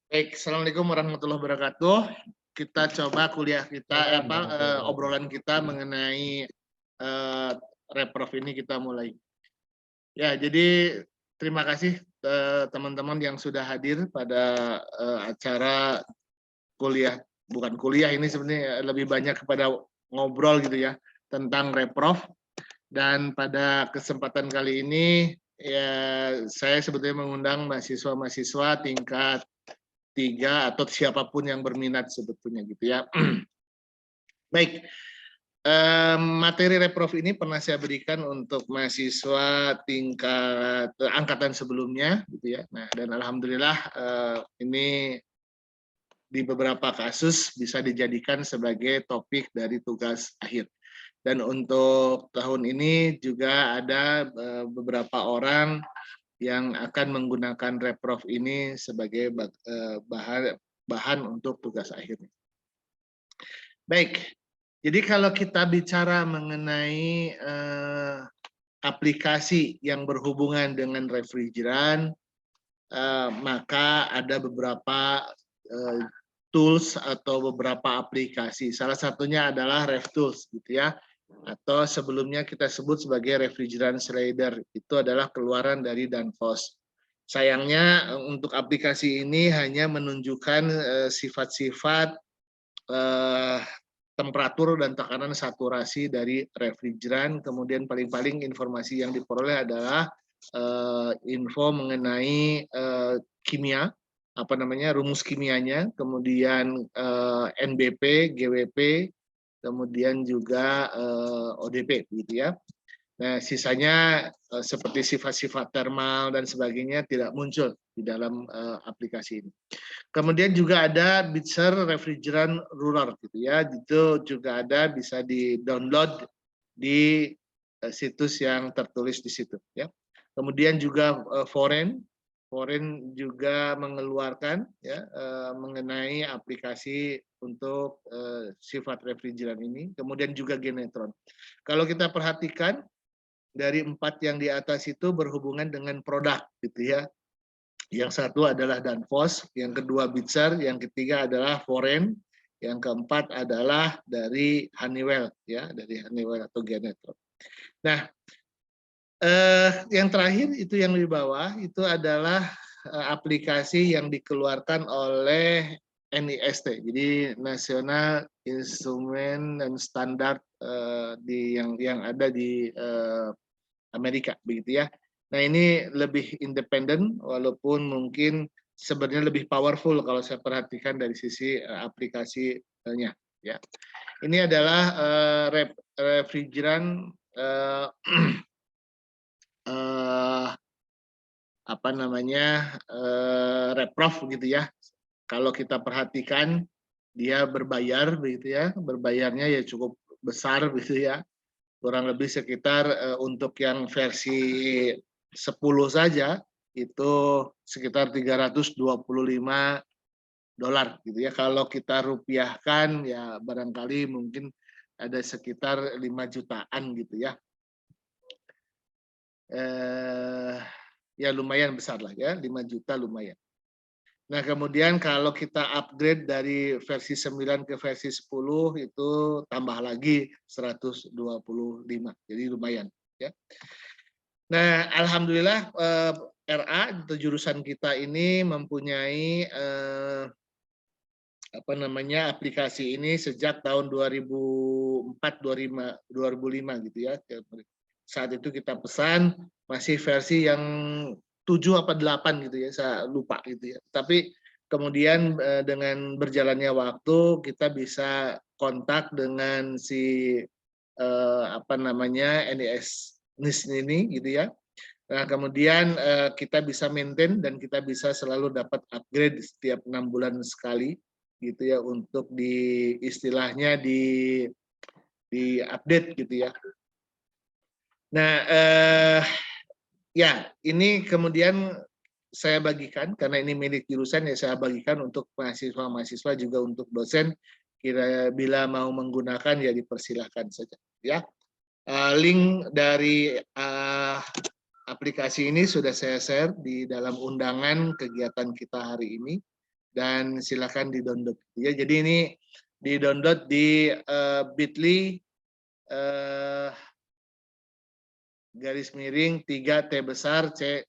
Baik, assalamualaikum warahmatullahi wabarakatuh. Kita coba kuliah kita obrolan kita mengenai reprov ini kita mulai. Ya, jadi terima kasih teman-teman yang sudah hadir pada acara kuliah, bukan kuliah ini sebenarnya lebih banyak kepada ngobrol gitu ya tentang reprov. Dan pada kesempatan kali ini ya saya sebetulnya mengundang mahasiswa-mahasiswa tingkat 3 atau siapapun yang berminat sebetulnya gitu ya. Baik, materi reprov ini pernah saya berikan untuk mahasiswa tingkat angkatan sebelumnya gitu ya. Nah, dan alhamdulillah ini di beberapa kasus bisa dijadikan sebagai topik dari tugas akhir. Dan untuk tahun ini juga ada beberapa orang yang akan menggunakan reprov ini sebagai bahan untuk tugas akhir. Baik, jadi kalau kita bicara mengenai aplikasi yang berhubungan dengan refrigeran, maka ada beberapa tools atau beberapa aplikasi. Salah satunya adalah RefTools gitu ya. Atau sebelumnya kita sebut sebagai refrigeran slider. Itu adalah keluaran dari Danfoss. Sayangnya untuk aplikasi ini hanya menunjukkan sifat-sifat temperatur dan tekanan saturasi dari refrigeran. Kemudian paling-paling informasi yang diperoleh adalah info mengenai kimia, apa namanya, rumus kimianya, kemudian NBP, GWP, kemudian juga ODP gitu ya. Nah, sisanya seperti sifat-sifat termal dan sebagainya tidak muncul di dalam aplikasi ini. Kemudian juga ada Bitzer Refrigerant Ruler gitu ya. Itu juga ada, bisa di-download di situs yang tertulis di situ ya. Kemudian juga Foreign juga mengeluarkan ya mengenai aplikasi untuk sifat refrigeran ini. Kemudian juga Genetron. Kalau kita perhatikan dari 4 yang di atas itu berhubungan dengan produk gitu ya. Yang satu adalah Danfoss, yang kedua Bitzer, yang ketiga adalah Foreign, yang keempat adalah dari Honeywell ya, dari Honeywell atau Genetron. Nah, yang terakhir itu yang di bawah itu adalah aplikasi yang dikeluarkan oleh NIST, jadi National Instrument and Standard yang ada di Amerika begitu ya. Nah, ini lebih independen walaupun mungkin sebenarnya lebih powerful kalau saya perhatikan dari sisi aplikasinya ya. Ini adalah refrigeran apa namanya reprov gitu ya. Kalau kita perhatikan dia berbayar begitu ya, berbayarnya ya cukup besar begitu ya, kurang lebih sekitar untuk yang versi 10 saja itu sekitar $325 gitu ya. Kalau kita rupiahkan ya barangkali mungkin ada sekitar 5 jutaan gitu ya. Ya lumayan besar lah ya, 5 juta lumayan. Nah, kemudian kalau kita upgrade dari versi 9 ke versi 10 itu tambah lagi 125. Jadi lumayan ya. Nah, alhamdulillah RA atau jurusan kita ini mempunyai apa namanya aplikasi ini sejak tahun 2004 2005 gitu ya. Saat itu kita pesan masih versi yang 7 apa 8 gitu ya, saya lupa gitu ya. Tapi kemudian dengan berjalannya waktu kita bisa kontak dengan si apa namanya NIS ini gitu ya. Nah, kemudian kita bisa maintain dan kita bisa selalu dapat upgrade setiap 6 bulan sekali gitu ya untuk di istilahnya di update gitu ya. Nah, ya ini kemudian saya bagikan karena ini milik jurusan ya, saya bagikan untuk mahasiswa-mahasiswa juga untuk dosen, kira bila mau menggunakan ya dipersilahkan saja ya. Link dari aplikasi ini sudah saya share di dalam undangan kegiatan kita hari ini. dan silakan di-download. Ya, jadi ini di-download di bit.ly garis miring 3T besar, C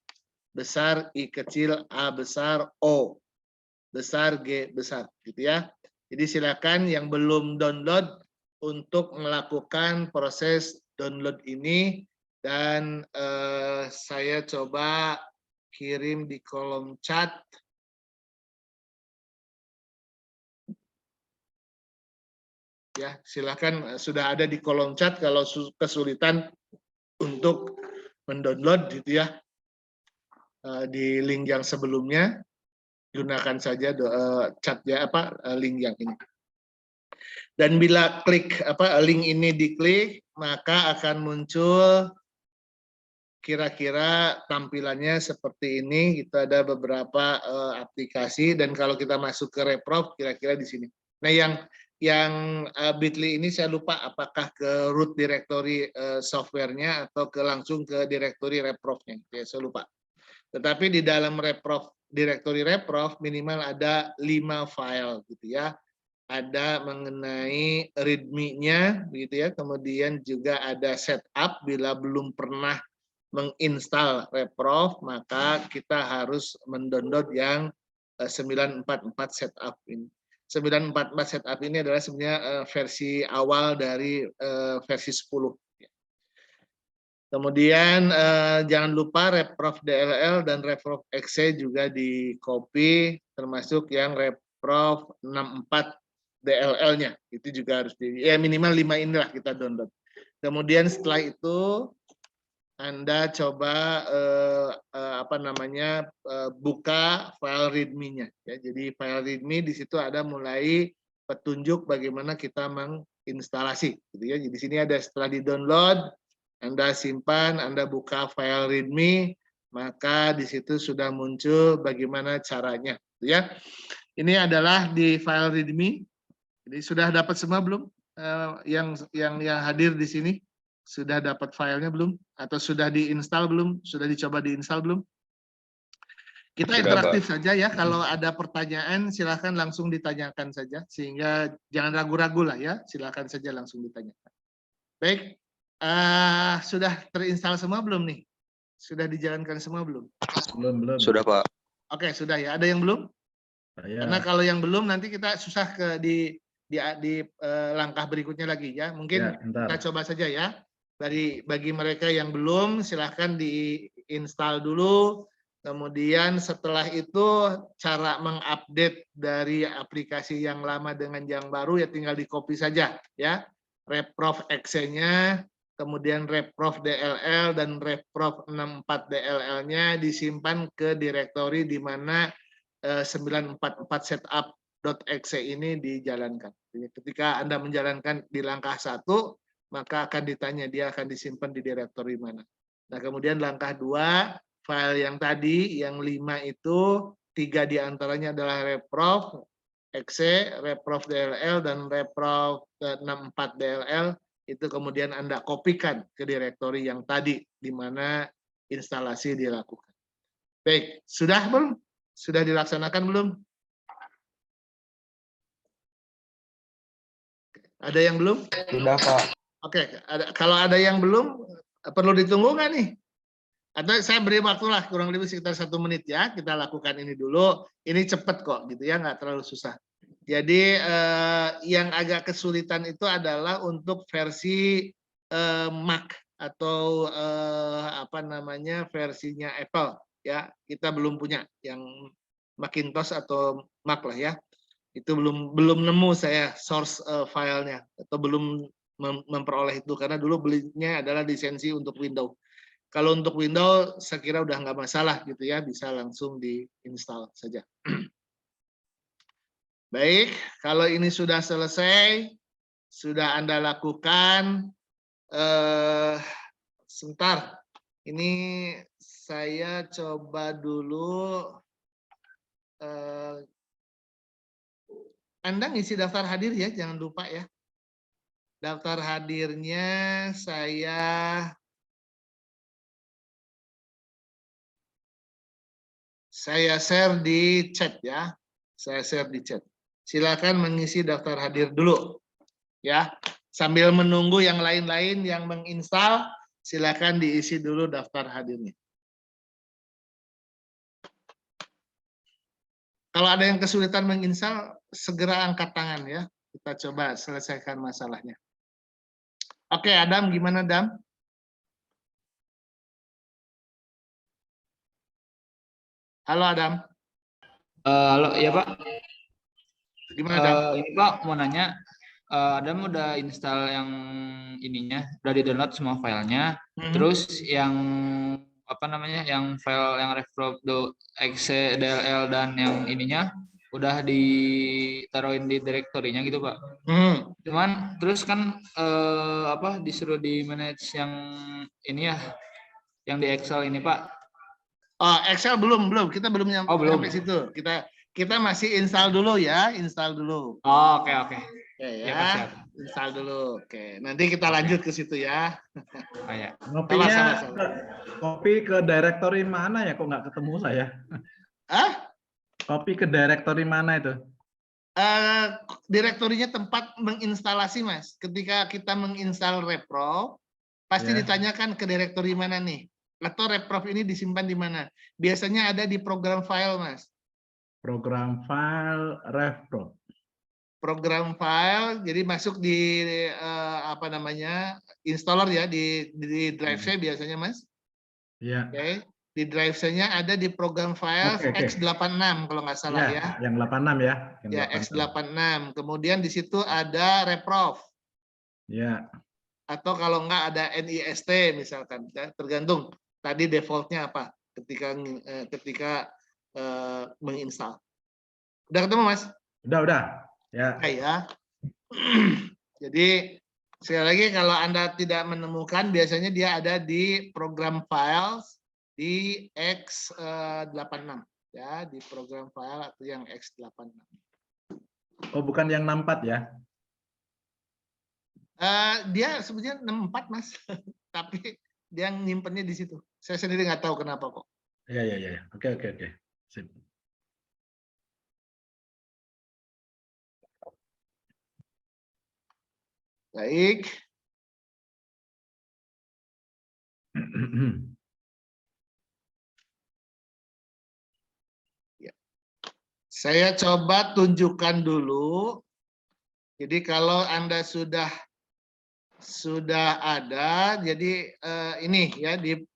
besar, I kecil, A besar, O besar, G besar, gitu ya. Jadi silakan yang belum download untuk melakukan proses download ini, dan saya coba kirim di kolom chat. Ya, silakan, sudah ada di kolom chat kalau kesulitan untuk mendownload gitu ya. Di link yang sebelumnya gunakan saja chatnya link yang ini. Dan bila link ini diklik, maka akan muncul kira-kira tampilannya seperti ini. Kita ada beberapa aplikasi, dan kalau kita masuk ke Reprof kira-kira di sini. Nah, yang bit.ly ini saya lupa apakah ke root directory softwarenya atau langsung ke directory Reprof-nya. Ya, saya lupa. Tetapi di dalam Reprof, directory Reprof minimal ada 5 file gitu ya. Ada mengenai readme-nya gitu ya, kemudian juga ada setup. Bila belum pernah menginstal Reprof, maka kita harus mendownload yang 944 setup ini. 944 setup ini adalah sebenarnya versi awal dari versi 10. Kemudian jangan lupa Reprof DLL dan Reprof exe juga di copy, termasuk yang Reprof 64 DLL-nya. Itu juga harus minimal 5 inilah kita download. Kemudian setelah itu Anda coba buka file readme-nya ya. Jadi file readme di situ ada mulai petunjuk bagaimana kita menginstalasi gitu ya. Jadi di sini ada setelah di-download, Anda simpan, Anda buka file readme, maka di situ sudah muncul bagaimana caranya gitu ya. Ini adalah di file readme. Jadi sudah dapat semua belum? Yang hadir di sini sudah dapat filenya belum? Atau sudah diinstal belum? Sudah dicoba diinstal belum? Kita interaktif saja ya. Kalau ada pertanyaan silahkan langsung ditanyakan saja, sehingga jangan ragu-ragu lah ya. Silahkan saja langsung ditanyakan. Baik, sudah terinstall semua belum nih? Sudah dijalankan semua belum? Belum. Sudah, Pak. Oke, sudah ya. Ada yang belum? Ya. Karena kalau yang belum nanti kita susah di langkah berikutnya lagi ya. Mungkin Ya, kita coba saja ya. Bagi mereka yang belum, silahkan diinstal dulu. Kemudian setelah itu cara mengupdate dari aplikasi yang lama dengan yang baru ya tinggal di copy saja ya. Reprof exe-nya, kemudian Reprof DLL dan Reprof 64 DLL-nya disimpan ke direktori di mana 944 setup.exe ini dijalankan. Jadi ketika Anda menjalankan di langkah 1, maka akan ditanya dia akan disimpan di direktori mana. Nah, kemudian langkah 2, file yang tadi, yang 5 itu, 3 diantaranya adalah Reprof exe, Reprof DLL, dan Reprof 64 DLL, itu kemudian Anda kopikan ke direktori yang tadi, di mana instalasi dilakukan. Baik, sudah belum? Sudah dilaksanakan belum? Ada yang belum? Sudah, Pak. Oke, kalau ada yang belum, perlu ditunggu nggak nih? Atau saya beri waktu lah, kurang lebih sekitar 1 menit ya, kita lakukan ini dulu. Ini cepet kok, gitu ya, nggak terlalu susah. Jadi yang agak kesulitan itu adalah untuk versi Mac atau versinya Apple ya. Kita belum punya yang Macintosh atau Mac lah ya. Itu belum nemu saya source filenya, atau belum memperoleh itu karena dulu belinya adalah lisensi untuk Windows. Kalau untuk Windows saya kira udah nggak masalah gitu ya, bisa langsung diinstal saja. Baik, kalau ini sudah selesai, sudah Anda lakukan, sebentar, ini saya coba dulu, Anda ngisi daftar hadir ya, jangan lupa ya. Daftar hadirnya saya share di chat ya. Saya share di chat. Silakan mengisi daftar hadir dulu. Ya, sambil menunggu yang lain-lain yang menginstal, silakan diisi dulu daftar hadirnya. Kalau ada yang kesulitan menginstal, segera angkat tangan ya. Kita coba selesaikan masalahnya. Oke, Adam, gimana Adam? Halo Adam. Halo, ya Pak. Gimana Adam? Ini Pak mau nanya, Adam udah install yang ininya, udah di-download semua filenya. Terus yang apa namanya, yang file yang refprov.exe, DLL dan yang ininya udah ditaruhin di direktorinya gitu Pak. Cuman terus kan apa disuruh di manage yang ini ya, yang di Excel ini Pak. Oh, Excel belum. Kita belum belum. sampai situ. Kita masih install dulu ya, install dulu. Oh, oke. Oke Ya, ya, siap. install dulu. Oke, nanti kita lanjut ke situ ya. Ya. Ngopinya copy ke directory mana ya? Kok nggak ketemu saya? Copy ke directory mana itu? Direktorinya tempat menginstalasi, Mas. Ketika kita menginstal reprov, pasti ditanyakan ke direktori mana nih? Atau reprov ini disimpan di mana? Biasanya ada di program file, Mas. Program file reprov. Program file, jadi masuk di apa namanya, installer ya, di drive C biasanya, Mas. Iya. Oke. Di drive C-nya ada di program file X86 kalau nggak salah ya. Yang 86 ya. Ya, X86. Kemudian di situ ada reprov. Ya. Atau kalau nggak ada NIST misalkan, ya, tergantung tadi defaultnya apa ketika menginstal. Udah ketemu Mas? Udah. Ya. Oke, ya. Jadi sekali lagi kalau Anda tidak menemukan, biasanya dia ada di program files di X86 ya, di program file atau yang X86. Oh, bukan yang 64 ya? Dia sebenarnya 64 Mas, tapi dia nyimpennya di situ. Saya sendiri nggak tahu kenapa kok. Iya. Oke. Sip. Baik. Ya. Saya coba tunjukkan dulu. Jadi kalau Anda sudah ada, jadi ini ya di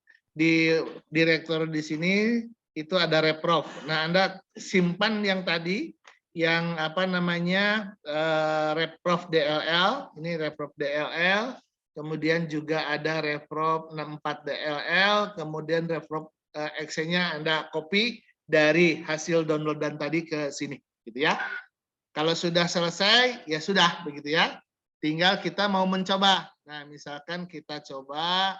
direktur di sini itu ada reprov. Nah, Anda simpan yang tadi, yang apa namanya reprov DLL, ini reprov DLL, kemudian juga ada reprov 64 DLL, kemudian reprov exe-nya Anda copy dari hasil downloadan tadi ke sini, gitu ya. Kalau sudah selesai, ya sudah begitu ya. Tinggal kita mau mencoba. Nah, misalkan kita coba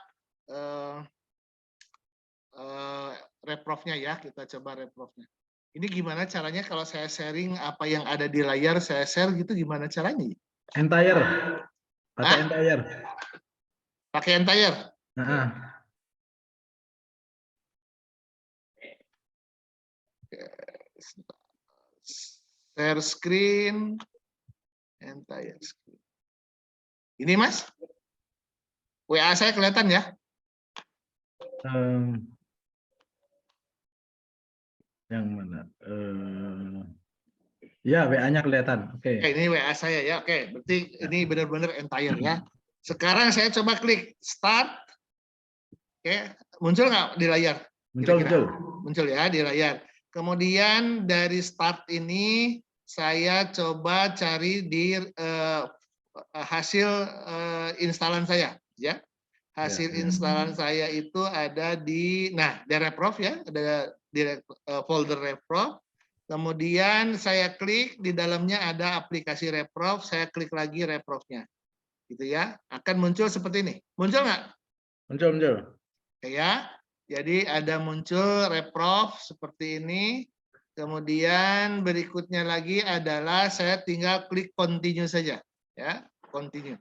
reprovnya ya, kita coba reprovnya. Ini gimana caranya kalau saya sharing apa yang ada di layar, saya share gitu, gimana caranya? Entire. Pakai entire. Pakai entire. Share screen, entire screen. Ini Mas, WA saya kelihatan ya? Yang mana? Ya, WA-nya kelihatan. Oke. Ini WA saya ya. Oke, berarti ini benar-benar entire ya. Sekarang saya coba klik start. Oke, muncul nggak di layar? Muncul ya di layar. Kemudian dari start ini saya coba cari di hasil instalan saya ya. Hasil instalan saya itu ada di reprov ya, ada di folder reprov. Kemudian saya klik di dalamnya ada aplikasi reprov, saya klik lagi reprovnya. Gitu ya. Akan muncul seperti ini. Muncul nggak? Muncul. Oke ya. Jadi ada muncul reprov seperti ini. Kemudian berikutnya lagi adalah saya tinggal klik continue saja ya, continue.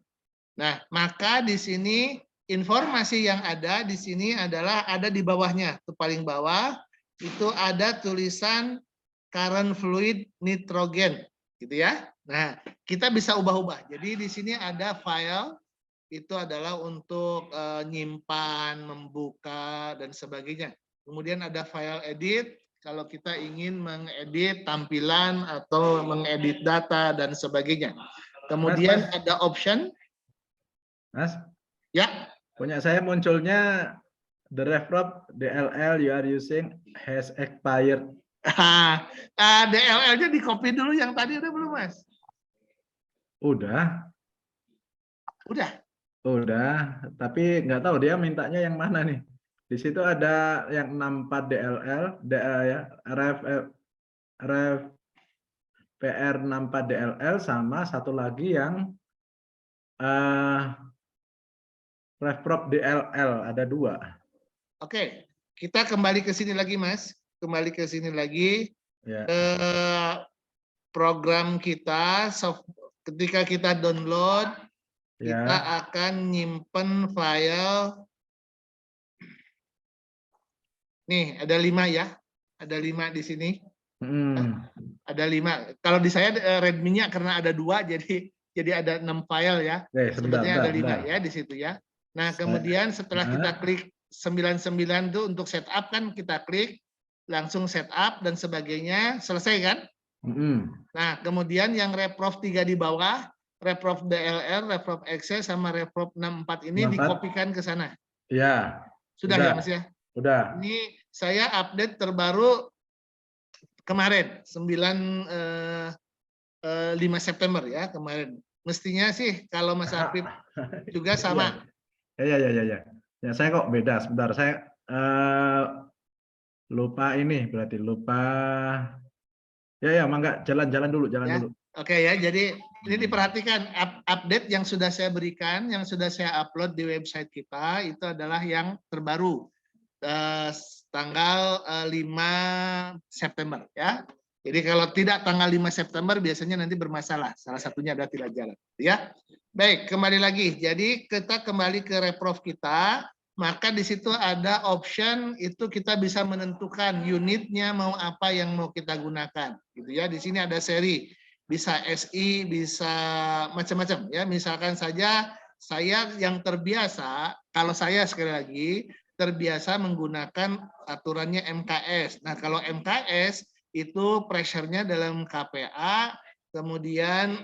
Nah, maka di sini informasi yang ada di sini adalah ada di bawahnya, itu paling bawah itu ada tulisan current fluid nitrogen, gitu ya. Nah, kita bisa ubah-ubah. Jadi di sini ada file, itu adalah untuk nyimpan, membuka, dan sebagainya. Kemudian ada file edit, kalau kita ingin mengedit tampilan atau mengedit data, dan sebagainya. Kemudian ada option. Mas, Ya. punya saya munculnya the RefProp DLL you are using has expired. DLL-nya di copy dulu yang tadi udah belum, Mas? Udah, Udah. tapi nggak tahu dia mintanya yang mana nih. Di situ ada yang 64 DLL, ya, ref PR 64 DLL sama satu lagi yang RefProp DLL, ada 2. Oke, kita kembali ke sini lagi, Mas. Kembali ke sini lagi. Ya. Program kita, ketika kita download, kita Ya. akan nyimpen file. Nih, ada 5 ya. Ada 5 di sini. Ada 5. Kalau di saya readme-nya karena ada 2, jadi ada 6 file ya. Sebetulnya ada 5 ya di situ ya. Nah, kemudian setelah kita klik 99 itu untuk setup kan, kita klik langsung setup dan sebagainya, selesai kan? Nah, kemudian yang RefProv 3 di bawah, RefProv DLL, RefProv Access sama RefProv 64 ini dikopikan ke sana. Iya. Sudah ya, Mas ya? Udah. Ini saya update terbaru kemarin 5 September ya, kemarin. Mestinya sih kalau Mas Afif juga sama. Ya. Ya, saya kok beda. Sebentar, saya lupa ini, berarti lupa. Ya, mangga, jalan dulu. Oke ya, jadi ini diperhatikan update yang sudah saya berikan, yang sudah saya upload di website kita itu adalah yang terbaru tanggal 5 September ya. Jadi kalau tidak tanggal 5 September biasanya nanti bermasalah. Salah satunya adalah tidak jalan ya. Baik, kembali lagi. Jadi kita kembali ke RefProv kita, maka di situ ada option, itu kita bisa menentukan unitnya mau apa yang mau kita gunakan gitu ya. Di sini ada seri, bisa SI, bisa macam-macam ya. Misalkan saja saya yang terbiasa, kalau saya sekali lagi terbiasa menggunakan aturannya MKS. Nah, kalau MKS itu pressure-nya dalam KPA, kemudian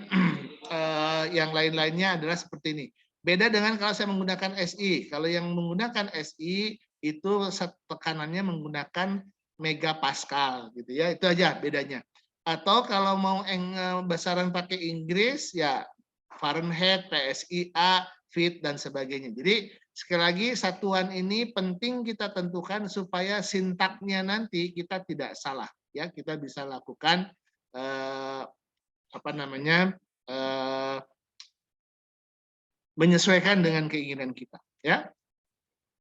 yang lain-lainnya adalah seperti ini. Beda dengan kalau saya menggunakan SI. Kalau yang menggunakan SI itu tekanannya menggunakan megapascal gitu ya. Itu aja bedanya. Atau kalau mau besaran pakai Inggris ya Fahrenheit, PSIA, feet dan sebagainya. Jadi sekali lagi satuan ini penting kita tentukan supaya sintaknya nanti kita tidak salah ya. Kita bisa lakukan menyesuaikan dengan keinginan kita ya.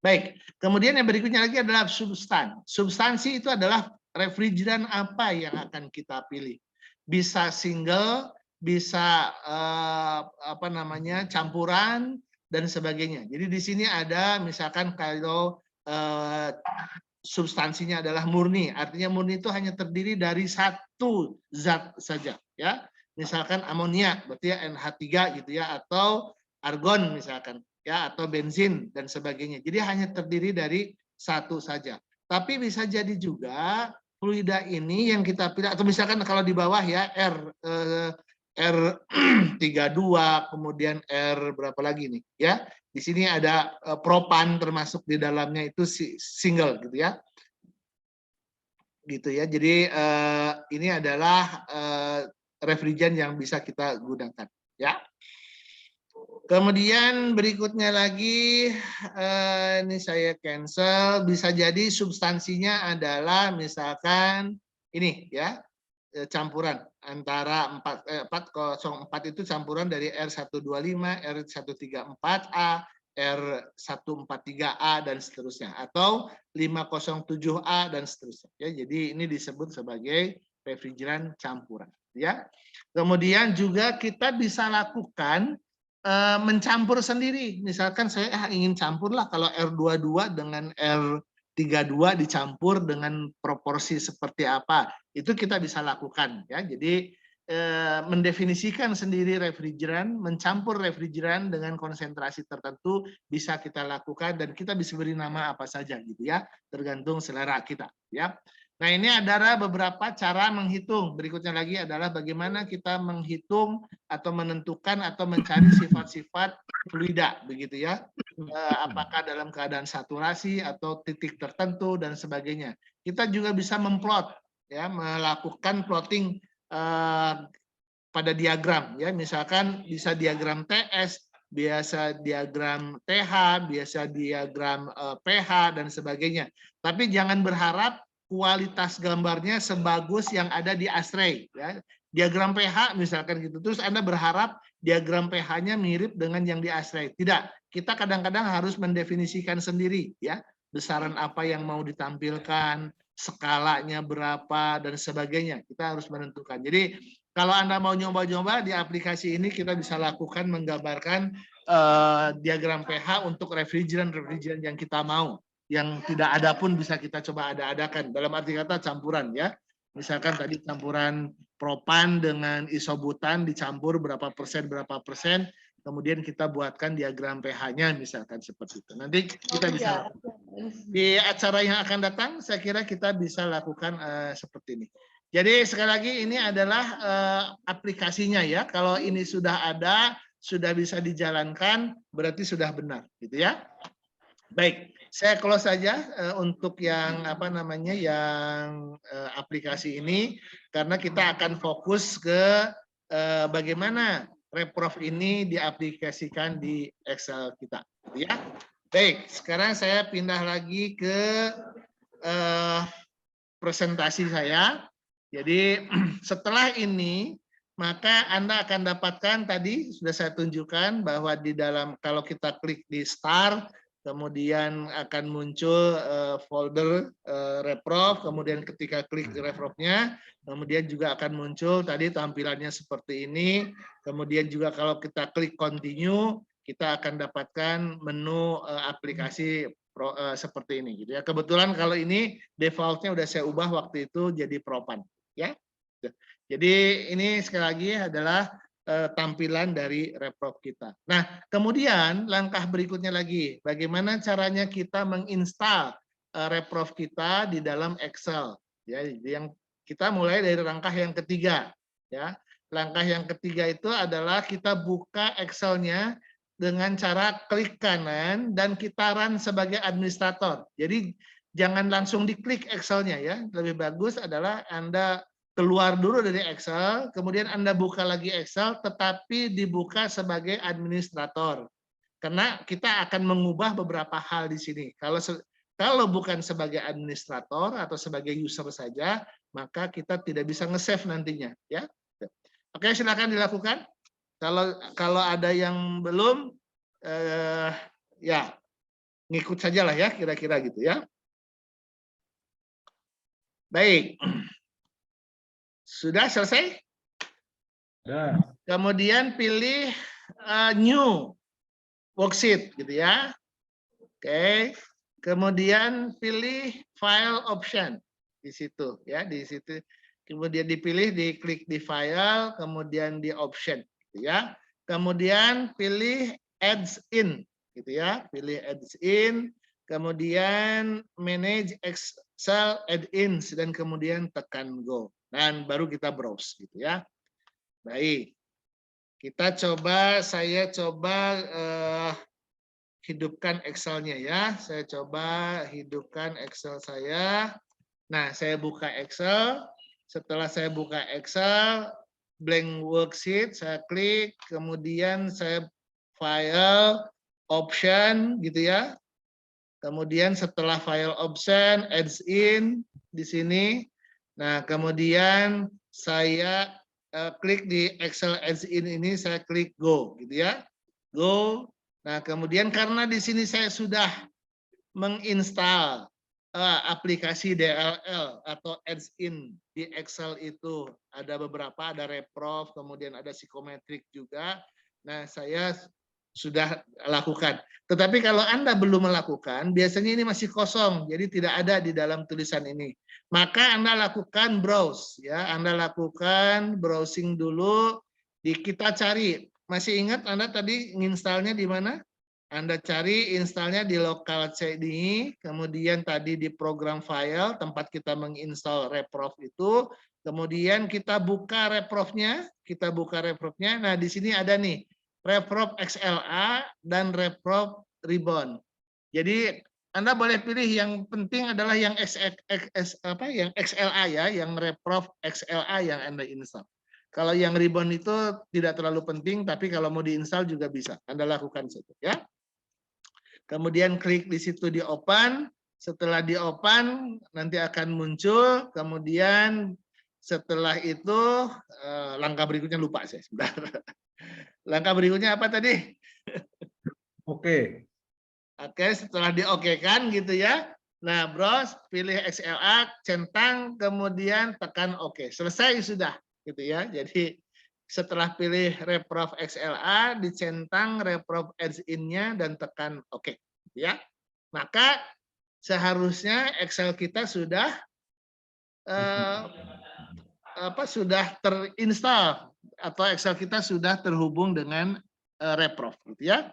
Baik, kemudian yang berikutnya lagi adalah substansi itu adalah refrigeran apa yang akan kita pilih, bisa single, bisa campuran dan sebagainya. Jadi di sini ada misalkan kalau substansinya adalah murni, artinya murni itu hanya terdiri dari satu zat saja ya. Misalkan amonia berarti ya NH3 gitu ya, atau argon misalkan ya, atau bensin dan sebagainya. Jadi hanya terdiri dari satu saja. Tapi bisa jadi juga fluida ini yang kita pilih, atau misalkan kalau di bawah ya R32, kemudian R berapa lagi nih ya. Di sini ada propan termasuk di dalamnya, itu single gitu ya. Gitu ya. Jadi ini adalah refrigeran yang bisa kita gunakan ya. Kemudian berikutnya lagi, ini saya cancel, bisa jadi substansinya adalah misalkan ini ya, campuran antara 404 itu campuran dari R125, R134A, R143A dan seterusnya, atau 507A dan seterusnya ya. Jadi ini disebut sebagai refrigeran campuran ya. Kemudian juga kita bisa lakukan mencampur sendiri. Misalkan saya ingin campur lah kalau R22 dengan R32 32 dicampur dengan proporsi seperti apa. Itu kita bisa lakukan ya. Jadi mendefinisikan sendiri refrigeran, mencampur refrigeran dengan konsentrasi tertentu bisa kita lakukan dan kita bisa beri nama apa saja gitu ya, tergantung selera kita ya. Nah, ini adalah beberapa cara menghitung. Berikutnya lagi adalah bagaimana kita menghitung atau menentukan atau mencari sifat-sifat fluida begitu ya. Apakah dalam keadaan saturasi atau titik tertentu dan sebagainya. Kita juga bisa memplot ya, melakukan plotting pada diagram ya, misalkan bisa diagram TS, biasa diagram TH, biasa diagram pH dan sebagainya. Tapi jangan berharap kualitas gambarnya sebagus yang ada di ASTRAE ya. Diagram pH misalkan gitu, terus Anda berharap diagram pH-nya mirip dengan yang di ASTRAE. Tidak, kita kadang-kadang harus mendefinisikan sendiri ya, besaran apa yang mau ditampilkan, skalanya berapa dan sebagainya. Kita harus menentukan. Jadi kalau Anda mau nyoba-nyoba di aplikasi ini kita bisa lakukan menggambarkan diagram pH untuk refrigeran yang kita mau. Yang tidak ada pun bisa kita coba ada-adakan. Dalam arti kata campuran ya. Misalkan tadi campuran propan dengan isobutan dicampur berapa persen, kemudian kita buatkan diagram pH-nya misalkan seperti itu. Nanti kita bisa di acara yang akan datang, saya kira kita bisa lakukan seperti ini. Jadi sekali lagi ini adalah aplikasinya ya. Kalau ini sudah ada, sudah bisa dijalankan, berarti sudah benar, gitu ya. Baik, saya close saja untuk yang yang aplikasi ini, karena kita akan fokus ke bagaimana RepRof ini diaplikasikan di Excel kita, gitu ya. Baik, sekarang saya pindah lagi ke presentasi saya. Jadi setelah ini maka Anda akan dapatkan tadi sudah saya tunjukkan bahwa di dalam kalau kita klik di Start, kemudian akan muncul folder RepRof, kemudian ketika klik RepRof-nya, kemudian juga akan muncul tadi tampilannya seperti ini. Kemudian juga kalau kita klik Continue, kita akan dapatkan menu aplikasi seperti ini gitu ya. Kebetulan kalau ini defaultnya udah saya ubah waktu itu jadi Propan ya. Jadi ini sekali lagi adalah tampilan dari RepRof kita. Nah, kemudian langkah berikutnya lagi, bagaimana caranya kita menginstal RepRof kita di dalam Excel ya. Yang kita mulai dari langkah yang ketiga ya. Langkah yang ketiga itu adalah kita buka Excel-nya dengan cara klik kanan dan kita run sebagai administrator. Jadi jangan langsung diklik Excel-nya ya. Lebih bagus adalah Anda keluar dulu dari Excel, kemudian Anda buka lagi Excel, tetapi dibuka sebagai administrator. Karena kita akan mengubah beberapa hal di sini. Kalau bukan sebagai administrator atau sebagai user saja, maka kita tidak bisa nge-save nantinya. Ya. Oke, silakan dilakukan. Kalau ada yang belum, ya ngikut saja lah ya, kira-kira gitu ya. Baik, sudah selesai? Ya. Kemudian pilih new worksheet, gitu ya. Oke, kemudian pilih file option di situ, ya, di situ. Kemudian dipilih, diklik di file, kemudian di option, gitu ya. Kemudian pilih adds in, gitu ya. Pilih adds in, kemudian manage Excel add-ins dan kemudian tekan go. Dan baru kita browse, gitu ya. Baik, kita coba, saya coba hidupkan Excel-nya ya. Saya coba hidupkan Excel saya. Nah, saya buka Excel. Setelah saya buka Excel, blank worksheet, saya klik, kemudian saya file, option, gitu ya. Kemudian setelah file option, adds in di sini. Nah, kemudian saya klik di Excel adds in ini, saya klik go, gitu ya. Go. Nah, kemudian karena di sini saya sudah menginstal aplikasi DLL atau adds in di Excel itu ada beberapa, ada RepRof, kemudian ada psikometrik juga. Nah, saya sudah lakukan. Tetapi kalau Anda belum melakukan, biasanya ini masih kosong, jadi tidak ada di dalam tulisan ini. Maka Anda lakukan browse, ya. Anda lakukan browsing dulu. Kita cari. Masih ingat Anda tadi nginstalnya di mana? Anda cari installnya di local CD, kemudian tadi di program file tempat kita menginstal reprof itu, kemudian kita buka reprofnya, Nah di sini ada nih reprof XLA dan reprof ribbon. Jadi Anda boleh pilih, yang penting adalah yang yang XLA ya, yang reprof XLA yang Anda install. Kalau yang ribbon itu tidak terlalu penting, tapi kalau mau diinstal juga bisa. Anda lakukan situ ya. Kemudian klik di situ di open. Setelah di open nanti akan muncul. Kemudian setelah itu langkah berikutnya lupa saya. Sebentar. Langkah berikutnya apa tadi? Oke. Oke, setelah diokekan gitu ya. Nah, browse, pilih XLA, centang, kemudian tekan OK. Selesai sudah gitu ya. Jadi setelah pilih reprof XLA, dicentang reprof edge in-nya dan tekan OK, ya. Maka seharusnya Excel kita sudah sudah terinstall atau Excel kita sudah terhubung dengan reprof, gitu ya.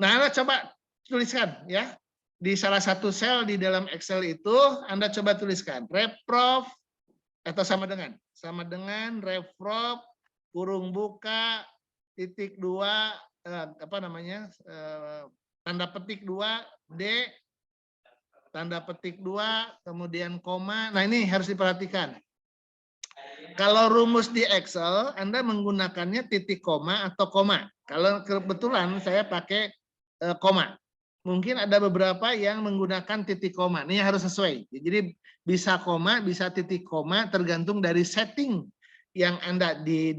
Nah, Anda coba tuliskan ya. Di salah satu sel di dalam Excel itu Anda coba tuliskan reprof atau sama dengan reprof kurung buka titik 2 tanda petik 2 D tanda petik 2 kemudian koma. Nah, ini harus diperhatikan. Kalau rumus di Excel Anda menggunakannya titik koma atau koma. Kalau kebetulan saya pakai koma. Mungkin ada beberapa yang menggunakan titik koma. Ini harus sesuai. Jadi bisa koma, bisa titik koma, tergantung dari setting yang Anda di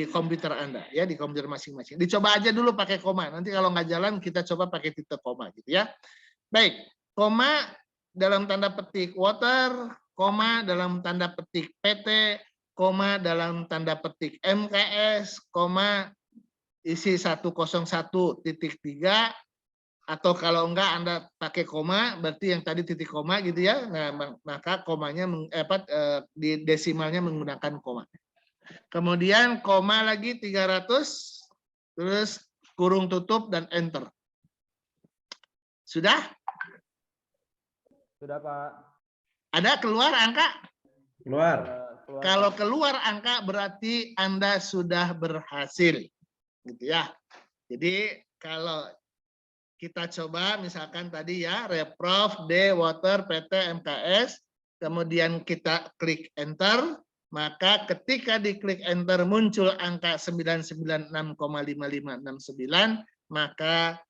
komputer Anda, ya, di komputer masing-masing. Dicoba aja dulu pakai koma. Nanti kalau nggak jalan kita coba pakai titik koma, gitu ya. Baik, koma dalam tanda petik water, koma dalam tanda petik PT, koma dalam tanda petik MKS, koma isi 101.3, atau kalau enggak Anda pakai koma, berarti yang tadi titik koma gitu ya. Nah, maka komanya di desimalnya menggunakan koma. Kemudian koma lagi 300, terus kurung tutup dan enter. Sudah? Sudah, Pak. Ada keluar angka? Keluar. Kalau keluar angka berarti Anda sudah berhasil. Gitu ya. Jadi kalau kita coba misalkan tadi ya, reprof D water PT MKS, kemudian kita klik enter, maka ketika diklik enter muncul angka 996,5569, maka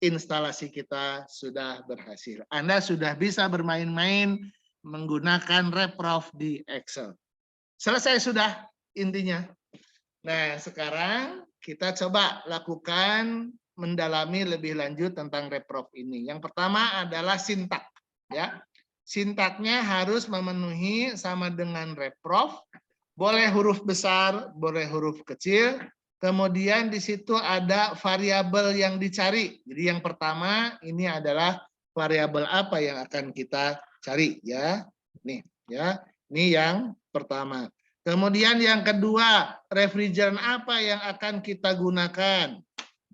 instalasi kita sudah berhasil. Anda sudah bisa bermain-main menggunakan reprof di Excel. Selesai sudah intinya. Nah, sekarang kita coba lakukan mendalami lebih lanjut tentang reprof ini. Yang pertama adalah sintak, ya. Sintaknya harus memenuhi sama dengan reprof. Boleh huruf besar, boleh huruf kecil. Kemudian di situ ada variabel yang dicari. Jadi yang pertama ini adalah variabel apa yang akan kita cari, ya. Nih, ya. Ini yang pertama. Kemudian yang kedua, refrigeran apa yang akan kita gunakan,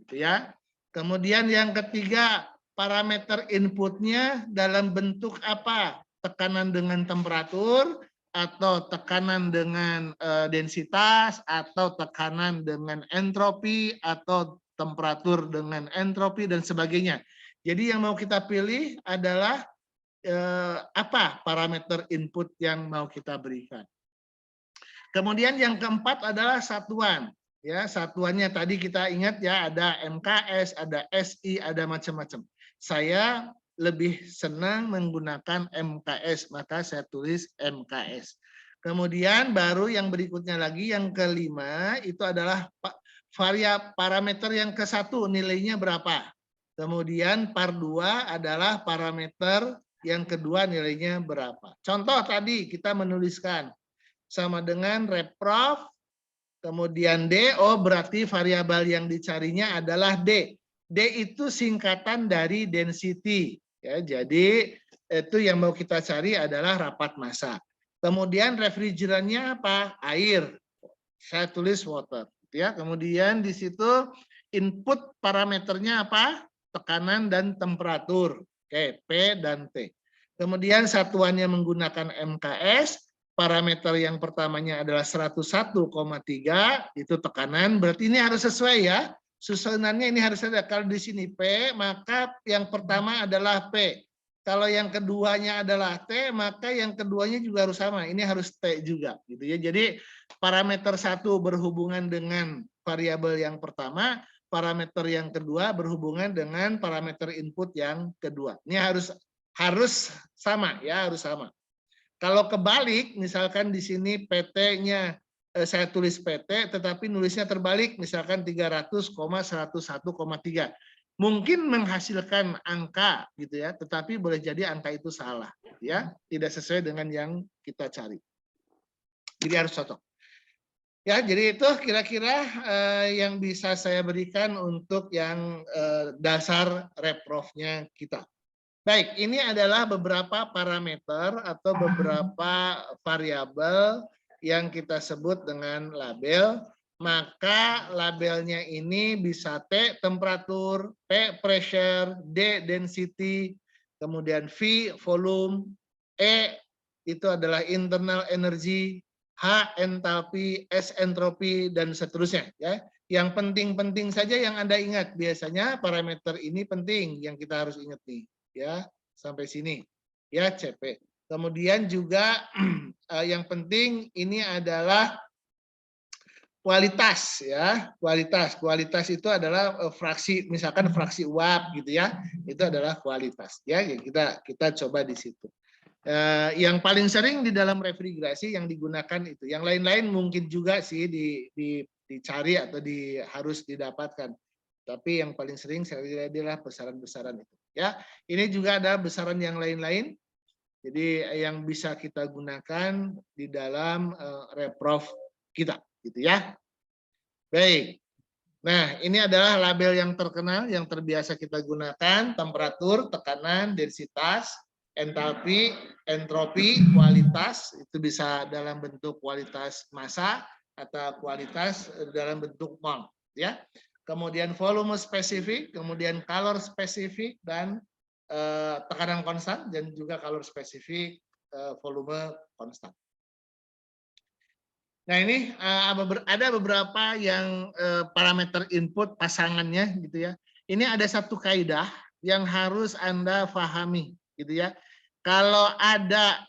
gitu ya. Kemudian yang ketiga, parameter inputnya dalam bentuk apa? Tekanan dengan temperatur, atau tekanan dengan densitas, atau tekanan dengan entropi, atau temperatur dengan entropi, dan sebagainya. Jadi yang mau kita pilih adalah apa parameter input yang mau kita berikan. Kemudian yang keempat adalah satuan. Ya, satuannya tadi kita ingat ya, ada MKS, ada SI, ada macam-macam. Saya lebih senang menggunakan MKS, maka saya tulis MKS. Kemudian baru yang berikutnya lagi, yang kelima, itu adalah parameter yang ke-1, nilainya berapa. Kemudian par 2 adalah parameter yang kedua, nilainya berapa. Contoh tadi kita menuliskan sama dengan reprof Kemudian D, oh berarti variabel yang dicarinya adalah D. D itu singkatan dari density. Ya, jadi itu yang mau kita cari adalah rapat massa. Kemudian refrigerannya apa? Air. Saya tulis water. Ya, kemudian di situ input parameternya apa? Tekanan dan temperatur. Oke, P dan T. Kemudian satuannya menggunakan MKS. Parameter yang pertamanya adalah 101,3, itu tekanan, berarti ini harus sesuai ya. Susunannya ini harus ada. Kalau di sini P, maka yang pertama adalah P. Kalau yang keduanya adalah T, maka yang keduanya juga harus sama. Ini harus T juga, gitu ya. Jadi parameter satu berhubungan dengan variabel yang pertama, parameter yang kedua berhubungan dengan parameter input yang kedua. Ini harus sama ya, harus sama. Kalau kebalik, misalkan di sini PT-nya saya tulis PT, tetapi nulisnya terbalik, misalkan 300,101,3. Mungkin menghasilkan angka, gitu ya, tetapi boleh jadi angka itu salah, ya, tidak sesuai dengan yang kita cari. Jadi harus cocok. Ya, jadi itu kira-kira yang bisa saya berikan untuk yang dasar reprofnya kita. Baik, ini adalah beberapa parameter atau beberapa variabel yang kita sebut dengan label. Maka labelnya ini bisa T temperatur, P pressure, D density, kemudian V volume, E itu adalah internal energy, H entalpi, S entropi, dan seterusnya. Ya. Yang penting-penting saja yang Anda ingat, biasanya parameter ini penting yang kita harus ingat nih. Ya, sampai sini ya CP. Kemudian juga yang penting ini adalah kualitas ya, kualitas itu adalah fraksi, misalkan fraksi uap gitu ya, itu adalah kualitas ya. Kita coba di situ. Yang paling sering di dalam refrigerasi yang digunakan itu, yang lain-lain mungkin juga sih dicari atau harus didapatkan, tapi yang paling sering saya lihat adalah besaran-besaran itu. Ya, ini juga ada besaran yang lain-lain. Jadi yang bisa kita gunakan di dalam reprof kita, gitu ya. Baik. Nah, ini adalah label yang terkenal, yang terbiasa kita gunakan: temperatur, tekanan, densitas, entalpi, entropi, kualitas. Itu bisa dalam bentuk kualitas massa atau kualitas dalam bentuk mol, ya. Kemudian volume spesifik, kemudian color spesifik, dan tekanan konstan, dan juga color spesifik, volume konstan. Nah, ini ada beberapa yang parameter input pasangannya gitu ya. Ini ada satu kaidah yang harus Anda pahami gitu ya. Kalau ada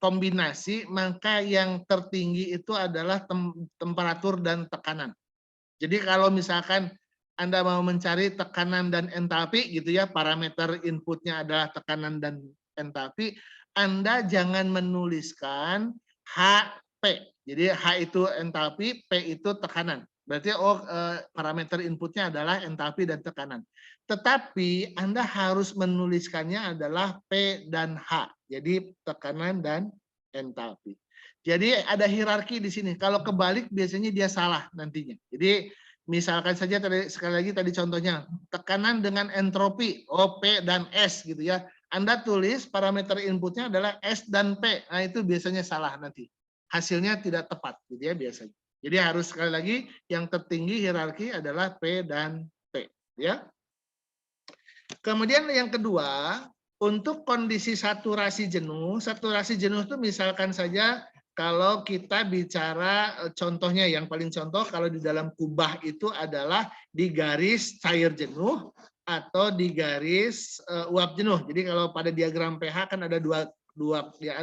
kombinasi, maka yang tertinggi itu adalah temperatur dan tekanan. Jadi kalau misalkan Anda mau mencari tekanan dan entalpi gitu ya, parameter inputnya adalah tekanan dan entalpi, Anda jangan menuliskan HP. Jadi H itu entalpi, P itu tekanan. Berarti parameter inputnya adalah entalpi dan tekanan. Tetapi Anda harus menuliskannya adalah P dan H. Jadi tekanan dan entalpi. Jadi ada hierarki di sini. Kalau kebalik biasanya dia salah nantinya. Jadi misalkan saja sekali lagi tadi contohnya tekanan dengan entropi, P dan S gitu ya. Anda tulis parameter inputnya adalah S dan P. Nah, itu biasanya salah nanti. Hasilnya tidak tepat gitu ya biasanya. Jadi harus sekali lagi yang tertinggi hierarki adalah P dan P ya. Kemudian yang kedua, untuk kondisi saturasi jenuh itu misalkan saja kalau kita bicara contohnya, yang paling contoh kalau di dalam kubah itu adalah di garis cair jenuh atau di garis uap jenuh. Jadi kalau pada diagram pH kan ada dua ya,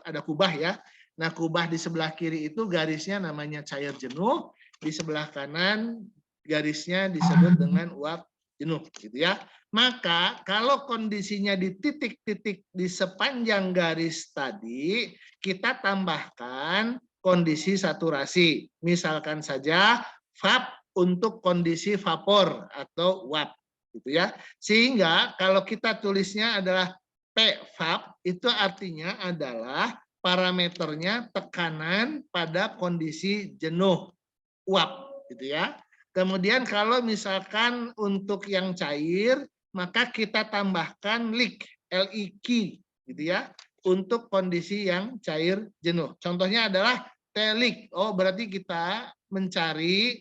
ada kubah ya. Nah, kubah di sebelah kiri itu garisnya namanya cair jenuh, di sebelah kanan garisnya disebut dengan uap jenuh gitu ya. Maka kalau kondisinya di titik-titik di sepanjang garis tadi, kita tambahkan kondisi saturasi. Misalkan saja VAP untuk kondisi vapor atau uap gitu ya. Sehingga kalau kita tulisnya adalah PVAP, itu artinya adalah parameternya tekanan pada kondisi jenuh uap gitu ya. Kemudian kalau misalkan untuk yang cair, maka kita tambahkan leak, LEK gitu ya, untuk kondisi yang cair jenuh. Contohnya adalah T-leak. Oh, berarti kita mencari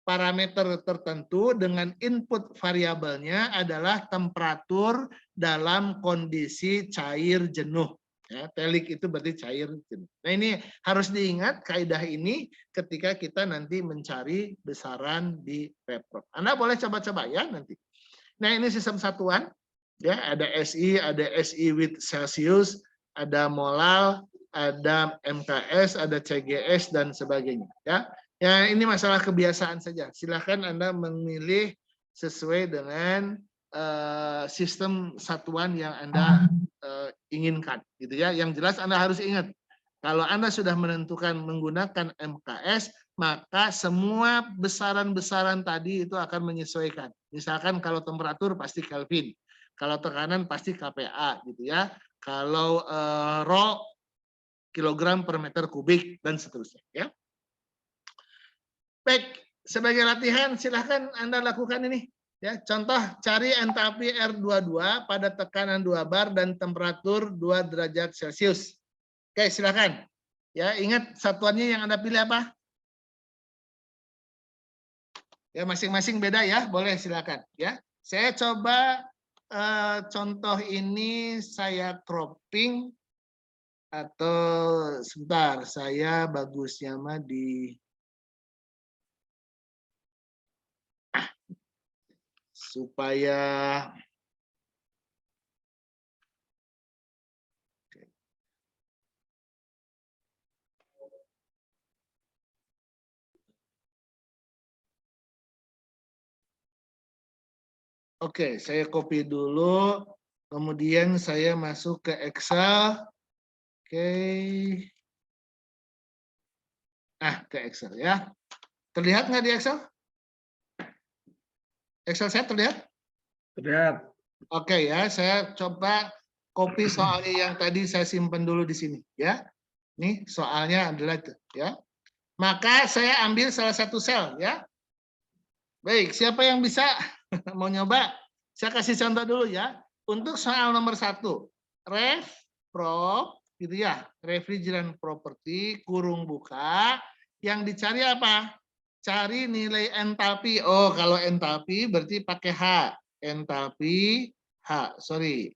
parameter tertentu dengan input variabelnya adalah temperatur dalam kondisi cair jenuh. Ya, telik itu berarti cair. Nah, ini harus diingat kaidah ini ketika kita nanti mencari besaran di Reprov. Anda boleh coba-coba ya nanti. Nah, ini sistem satuan. Ya, ada SI with Celsius, ada molal, ada MKS, ada CGS dan sebagainya. Ya, ya ini masalah kebiasaan saja. Silakan Anda memilih sesuai dengan sistem satuan yang Anda inginkan gitu ya. Yang jelas Anda harus ingat kalau Anda sudah menentukan menggunakan MKS, maka semua besaran-besaran tadi itu akan menyesuaikan. Misalkan kalau temperatur pasti Kelvin, kalau tekanan pasti KPA gitu ya. Kalau rho kilogram per meter kubik dan seterusnya ya. Baik, sebagai latihan silahkan Anda lakukan ini. Ya, contoh cari entalpi R22 pada tekanan 2 bar dan temperatur 2 derajat Celcius. Oke, silakan. Ya, ingat satuannya yang Anda pilih apa? Ya, masing-masing beda ya. Boleh silakan ya. Saya coba contoh ini saya cropping atau sebentar, saya bagusnya mah di supaya oke, saya copy dulu, kemudian saya masuk ke Excel. Oke. Ke Excel ya. Terlihat nggak di Excel? Excel saya terlihat? Terlihat. Oke ya, saya coba copy soalnya yang tadi saya simpan dulu di sini ya. Nih soalnya adalah itu ya. Maka saya ambil salah satu sel ya. Baik, siapa yang bisa mau nyoba? Saya kasih contoh dulu ya. Untuk soal nomor 1, ref prop gitu ya, refrigerant property kurung buka, yang dicari apa? Cari nilai entalpi. Oh, kalau entalpi berarti pakai H. Entalpi H, sorry.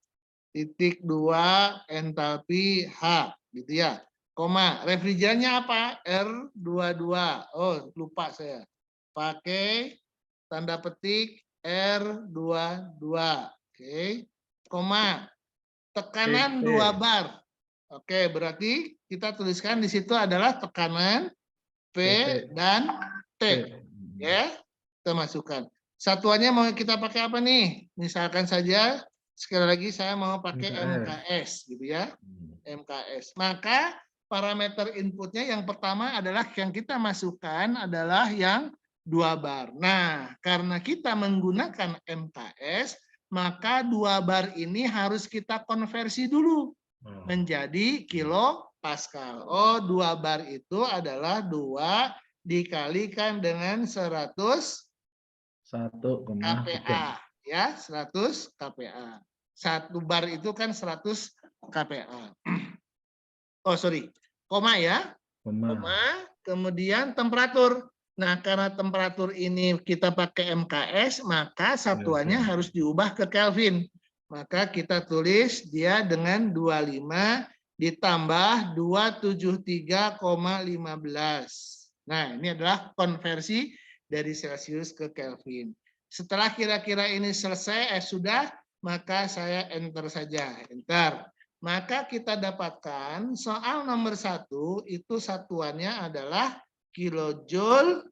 Titik 2 entalpi H gitu ya. Koma, refrigerannya apa? R22. Oh, lupa saya. Pakai tanda petik R22. Oke. Koma. Tekanan 2 bar. Oke, berarti kita tuliskan di situ adalah tekanan P dan T. Ya, kita masukkan. Satuannya mau kita pakai apa nih? Misalkan saja sekali lagi saya mau pakai MKS gitu ya. MKS. Maka parameter inputnya yang pertama adalah yang kita masukkan adalah yang 2 bar. Nah, karena kita menggunakan MKS, maka 2 bar ini harus kita konversi dulu menjadi kilo Pascal. Oh, 2 bar itu adalah 2 dikalikan dengan 100 kPa. Ya, 100 kPa. 1 bar itu kan 100 kPa. Oh, sorry. Koma ya. Koma, kemudian temperatur. Nah, karena temperatur ini kita pakai MKS, maka satuannya harus diubah ke Kelvin. Maka kita tulis dia dengan 25 ditambah 273,15. Nah, ini adalah konversi dari Celsius ke Kelvin. Setelah kira-kira ini selesai, sudah, maka saya enter saja. Enter. Maka kita dapatkan soal nomor 1 itu satuannya adalah kilojoule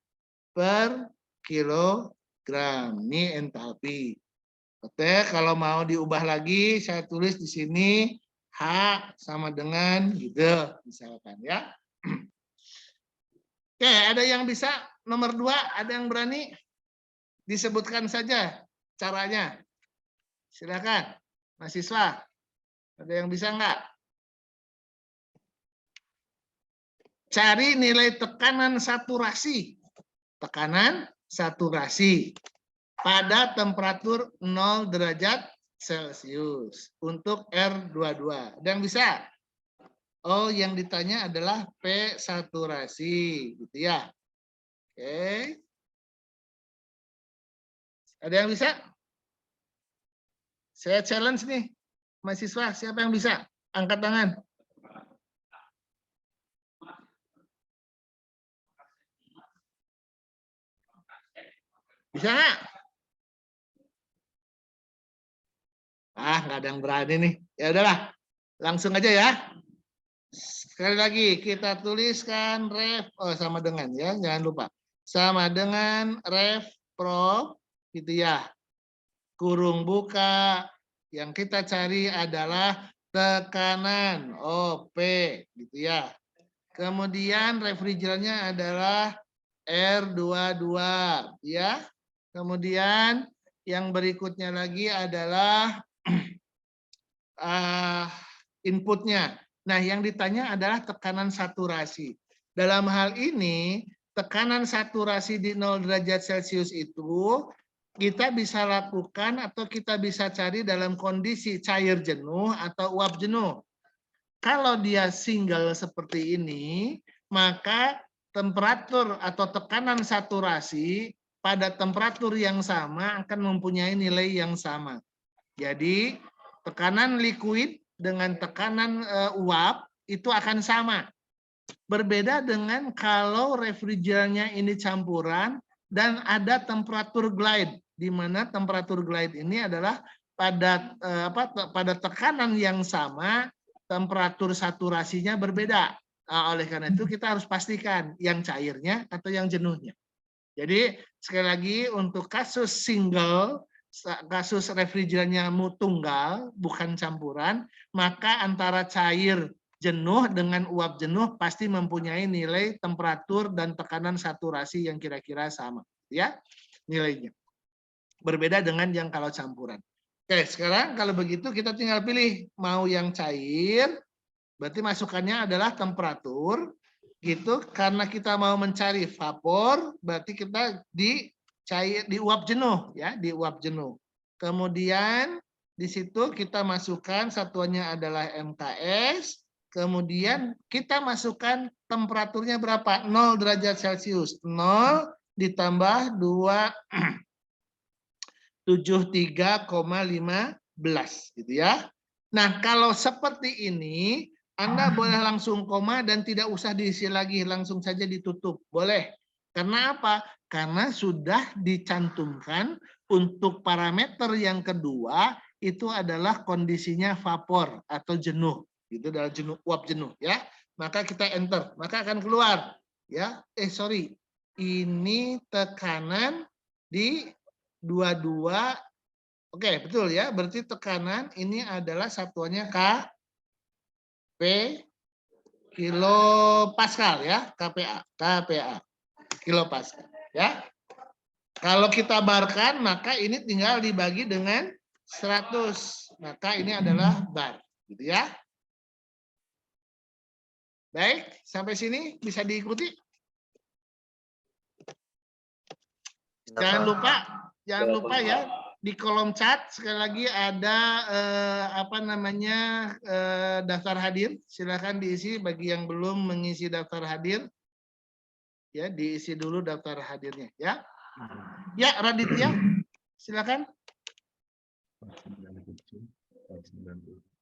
per kilogram. Ini entalpi. Oke, kalau mau diubah lagi, saya tulis di sini H sama dengan gitu, misalkan ya. Oke, ada yang bisa nomor 2, ada yang berani? Disebutkan saja caranya. Silakan, mahasiswa. Ada yang bisa enggak? cari nilai tekanan saturasi. Tekanan saturasi pada temperatur 0 derajat Celcius untuk R22. Ada yang bisa? Oh, yang ditanya adalah P saturasi, gitu ya. Oke. Ada yang bisa? Saya challenge nih, mahasiswa, siapa yang bisa? Angkat tangan. Bisa nggak? Ah, nggak ada yang berani nih. Ya udahlah, langsung aja ya. Sekali lagi kita tuliskan ref, sama dengan ya, jangan lupa. Sama dengan ref prof, gitu ya. Kurung buka, yang kita cari adalah tekanan OP, gitu ya. Kemudian refrigerannya adalah R22, ya. Kemudian yang berikutnya lagi adalah inputnya. Nah, yang ditanya adalah tekanan saturasi. Dalam hal ini, tekanan saturasi di 0 derajat Celcius itu kita bisa lakukan atau kita bisa cari dalam kondisi cair jenuh atau uap jenuh. Kalau dia single seperti ini, maka temperatur atau tekanan saturasi pada temperatur yang sama akan mempunyai nilai yang sama. Jadi, tekanan liquid dengan tekanan uap itu akan sama. Berbeda dengan kalau refrigerannya ini campuran dan ada temperatur glide, di mana temperatur glide ini adalah pada tekanan yang sama, temperatur saturasinya berbeda. Oleh karena itu kita harus pastikan yang cairnya atau yang jenuhnya. Jadi sekali lagi untuk kasus single, kasus refrigerannya tunggal, bukan campuran, maka antara cair jenuh dengan uap jenuh pasti mempunyai nilai temperatur dan tekanan saturasi yang kira-kira sama, ya nilainya. Berbeda dengan yang kalau campuran. Oke, sekarang kalau begitu kita tinggal pilih mau yang cair, berarti masukannya adalah temperatur, gitu. Karena kita mau mencari vapor, berarti kita di uap jenuh, ya, di uap jenuh. Kemudian di situ kita masukkan satuannya adalah MKS. Kemudian kita masukkan temperaturnya berapa? 0 derajat Celcius. 0 ditambah 273,15 gitu ya. Nah, kalau seperti ini Anda boleh langsung koma dan tidak usah diisi lagi, langsung saja ditutup. Boleh. Karena apa? Karena sudah dicantumkan untuk parameter yang kedua itu adalah kondisinya vapor atau jenuh. Itu adalah jenuh, uap jenuh ya. Maka kita enter, maka akan keluar ya. Ini tekanan di 22. Oke, betul ya. Berarti tekanan ini adalah satuannya P kilo pascal ya, KPA kilo pascal ya. Kalau kita barkan maka ini tinggal dibagi dengan 100, maka ini adalah bar gitu ya. Baik, sampai sini bisa diikuti. Jangan lupa ya di kolom chat sekali lagi ada daftar hadir. Silakan diisi bagi yang belum mengisi daftar hadir. Ya, diisi dulu daftar hadirnya ya. Ya, Raditya, silakan.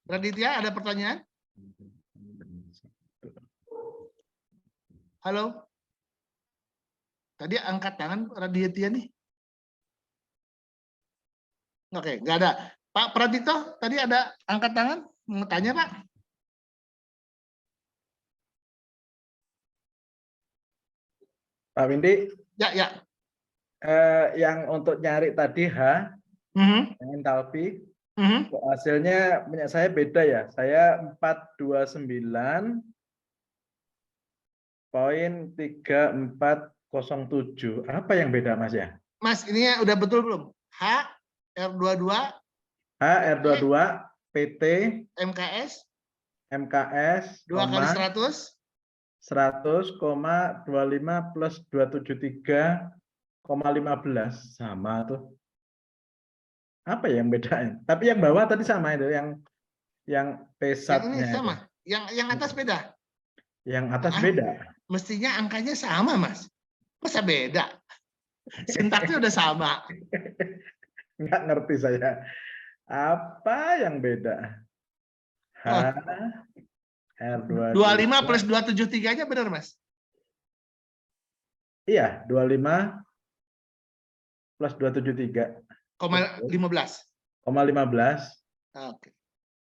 Raditya, ada pertanyaan? Halo. Tadi angkat tangan Raditya nih. Oke, nggak ada. Pak Pratito, tadi ada angkat tangan? Mau tanya, Pak? Pak Windy. Ya. Yang untuk nyari tadi H, entalpi, hasilnya punya saya beda ya. Saya 429.3407. Apa yang beda Mas ya? Mas, ini udah betul belum? H, R22, H, R22, PT, MKS, 2 kali 100, 100,25 plus 273,15 sama tuh. Apa yang bedanya? Tapi yang bawah tadi sama itu, yang Yang ini P-SAT-nya itu. sama, yang atas beda. Yang atas Ah, beda. Mestinya angkanya sama, Mas. Masa beda? Sintaksnya udah sama. Nggak ngerti saya. Apa yang beda? H, Oh, R22. 25 plus 273-nya benar, Mas? Iya, 25 plus 273. 0,15. 0,15. Oke.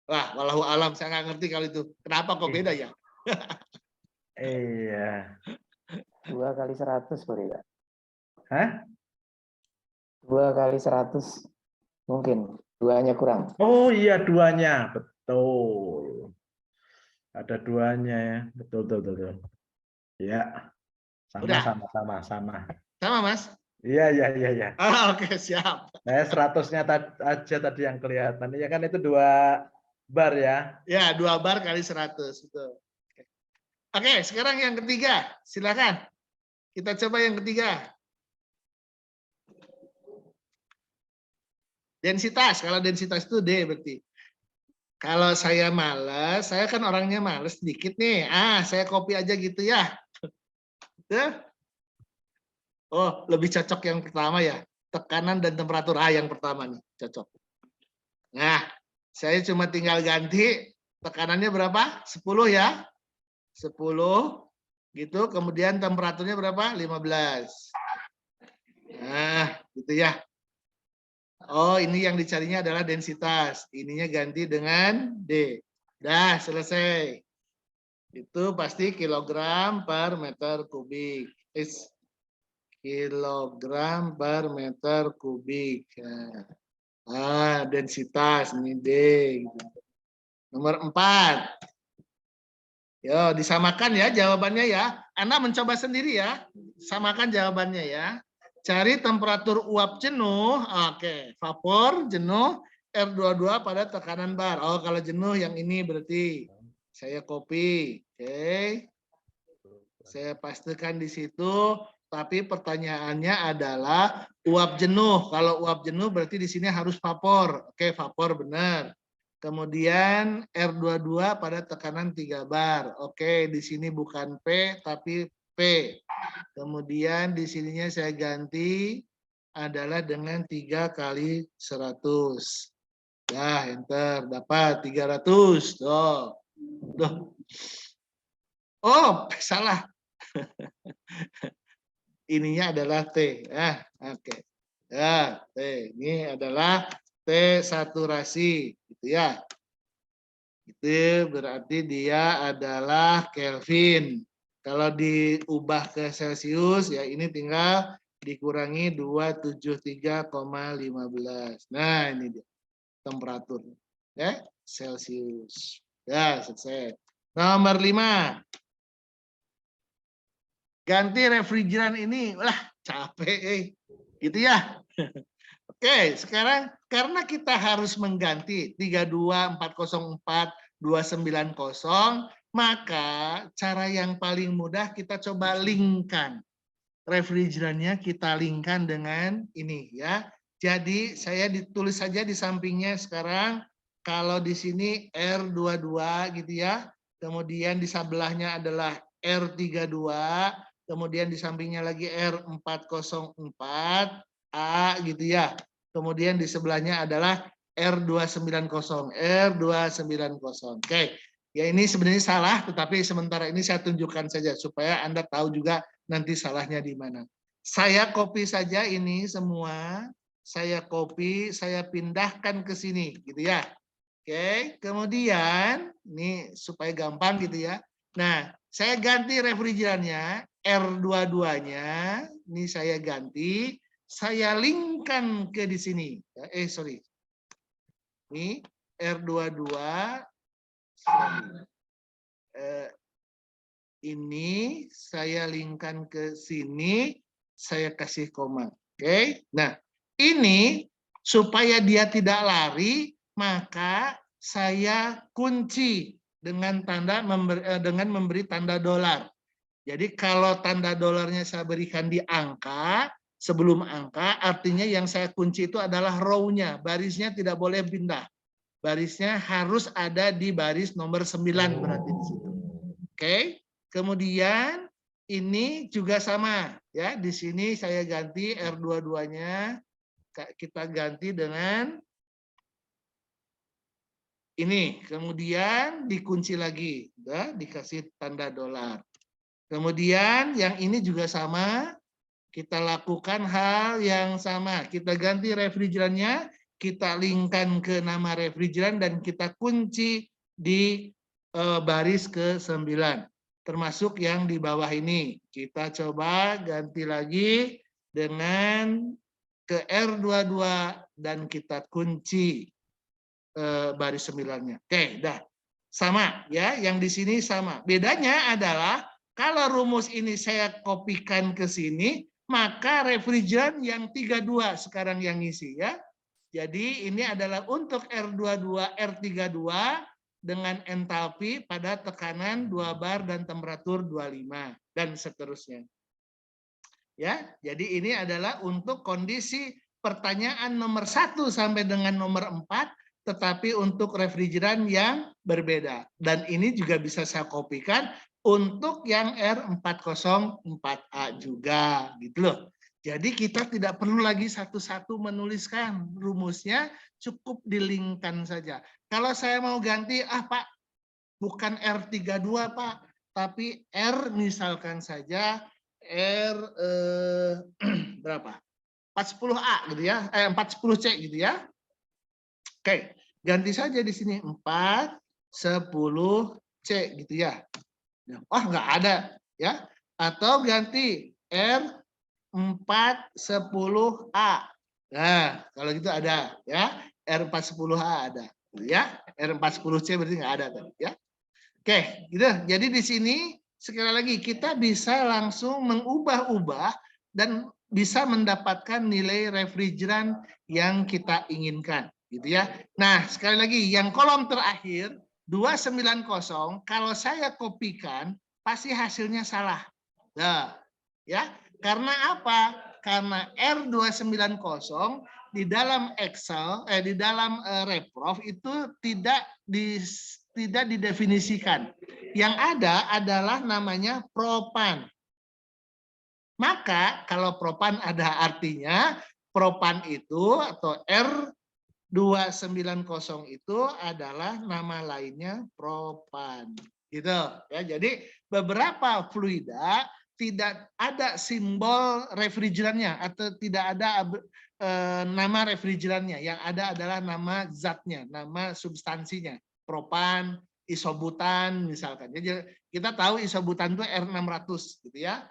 Wah, walau alam saya nggak ngerti kalau itu. Kenapa kok beda ya? Iya. 2 kali 100 boleh nggak? Hah? 2 kali 100 mungkin. 2-nya kurang. Oh iya, duanya. Betul. Ada duanya ya. Betul, betul, betul. Ya. Udah. Sama. Sama, Mas? Iya. Oke, siap. Nah, 100-nya aja tadi yang kelihatan. Ya kan itu 2 bar ya. Ya, 2 bar kali 100. Betul. Oke, sekarang yang ketiga. Silakan. Kita coba yang ketiga. Densitas. Kalau densitas itu D berarti. Kalau saya malas, saya kan orangnya malas sedikit nih. Saya copy aja gitu ya. Oh, lebih cocok yang pertama ya. Tekanan dan temperatur. Yang pertama nih, cocok. Nah, saya cuma tinggal ganti tekanannya berapa? 10 ya. 10 gitu. Kemudian temperaturnya berapa? 15. Nah, gitu ya. Oh, ini yang dicarinya adalah densitas. Ininya ganti dengan D. Dah, selesai. Itu pasti kilogram per meter kubik. Kilogram per meter kubik. Densitas ini D. Nomor 4. Yo, disamakan ya jawabannya ya. Anda mencoba sendiri ya. Samakan jawabannya ya. Cari temperatur uap jenuh. Oke, vapor jenuh R22 pada tekanan bar. Oh, kalau jenuh yang ini berarti saya copy. Oke. Saya pastikan di situ. Tapi pertanyaannya adalah uap jenuh. Kalau uap jenuh berarti di sini harus vapor. Oke, vapor benar. Kemudian R22 pada tekanan 3 bar. Oke, di sini bukan P tapi P. Kemudian di sininya saya ganti adalah dengan 3 kali 100. Ya, enter. Dapat 300. Tuh. Oh, salah. Ininya adalah T. Oke. Ya, T. Ini adalah T saturasi. Gitu ya. Itu berarti dia adalah Kelvin. Kalau diubah ke Celsius, ya ini tinggal dikurangi 273,15. Nah, ini dia temperatur. Ya, Celsius. Ya, selesai. Nomor 5. Ganti refrigeran ini. Wah, capek. Gitu ya. Oke, sekarang karena kita harus mengganti 32404 290, maka cara yang paling mudah kita coba linkkan. Refrigerannya kita linkkan dengan ini ya. Jadi saya ditulis saja di sampingnya sekarang kalau di sini R22 gitu ya. Kemudian di sebelahnya adalah R32, kemudian di sampingnya lagi R404 A gitu ya. Kemudian di sebelahnya adalah R290. Oke. Ya ini sebenarnya salah, tetapi sementara ini saya tunjukkan saja supaya Anda tahu juga nanti salahnya di mana. Saya copy saja ini semua. Saya copy, saya pindahkan ke sini gitu ya. Oke, kemudian ini supaya gampang gitu ya. Nah, saya ganti refrigerannya, R22-nya, ini saya ganti. Saya linkkan ke di sini. Sorry. Ini R22. Ini saya linkkan ke sini. Saya kasih koma. Oke. Nah, ini supaya dia tidak lari, maka saya kunci dengan tanda dengan memberi tanda dolar. Jadi kalau tanda dolarnya saya berikan di angka, sebelum angka, artinya yang saya kunci itu adalah row-nya. Barisnya tidak boleh pindah. Barisnya harus ada di baris nomor 9 berarti di situ. Oke. Kemudian ini juga sama ya. Di sini saya ganti R22-nya kita ganti dengan ini. Kemudian dikunci lagi, ya, dikasih tanda dolar. Kemudian yang ini juga sama. Kita lakukan hal yang sama. Kita ganti refrigerannya, kita linkkan ke nama refrigeran dan kita kunci di baris ke-9. Termasuk yang di bawah ini. Kita coba ganti lagi dengan ke R22 dan kita kunci baris 9-nya. Oke, dah. Sama ya, yang di sini sama. Bedanya adalah kalau rumus ini saya kopikan ke sini, maka refrigeran yang 32 sekarang yang ngisi ya. Jadi ini adalah untuk R22, R32 dengan entalpi pada tekanan 2 bar dan temperatur 25 dan seterusnya. Ya, jadi ini adalah untuk kondisi pertanyaan nomor 1 sampai dengan nomor 4, tetapi untuk refrigeran yang berbeda. Dan ini juga bisa saya kopikan untuk yang R404A juga, gitu loh. Jadi kita tidak perlu lagi satu-satu menuliskan rumusnya, cukup dilingkan saja. Kalau saya mau ganti, Pak, bukan R32 Pak, tapi R misalkan saja R berapa? 410A gitu ya, 410C gitu ya. Oke, ganti saja di sini 410C gitu ya. Oh, nggak ada ya. Atau ganti R410A. Nah, kalau gitu ada ya. R410A ada ya. R410C berarti nggak ada tadi ya. Oke, gitu. Jadi di sini sekali lagi kita bisa langsung mengubah-ubah dan bisa mendapatkan nilai refrigeran yang kita inginkan, gitu ya. Nah, sekali lagi yang kolom terakhir 290 kalau saya kopikan pasti hasilnya salah. Nah, ya. Karena apa? Karena R290 di dalam Excel di dalam Reprof itu tidak didefinisikan. Yang ada adalah namanya propan. Maka kalau propan ada artinya propan itu atau R290 itu adalah nama lainnya propan. Gitu ya. Jadi beberapa fluida tidak ada simbol refrigerannya atau tidak ada nama refrigerannya. Yang ada adalah nama zatnya, nama substansinya. Propan, isobutan misalkan. Jadi kita tahu isobutan itu R600 gitu ya.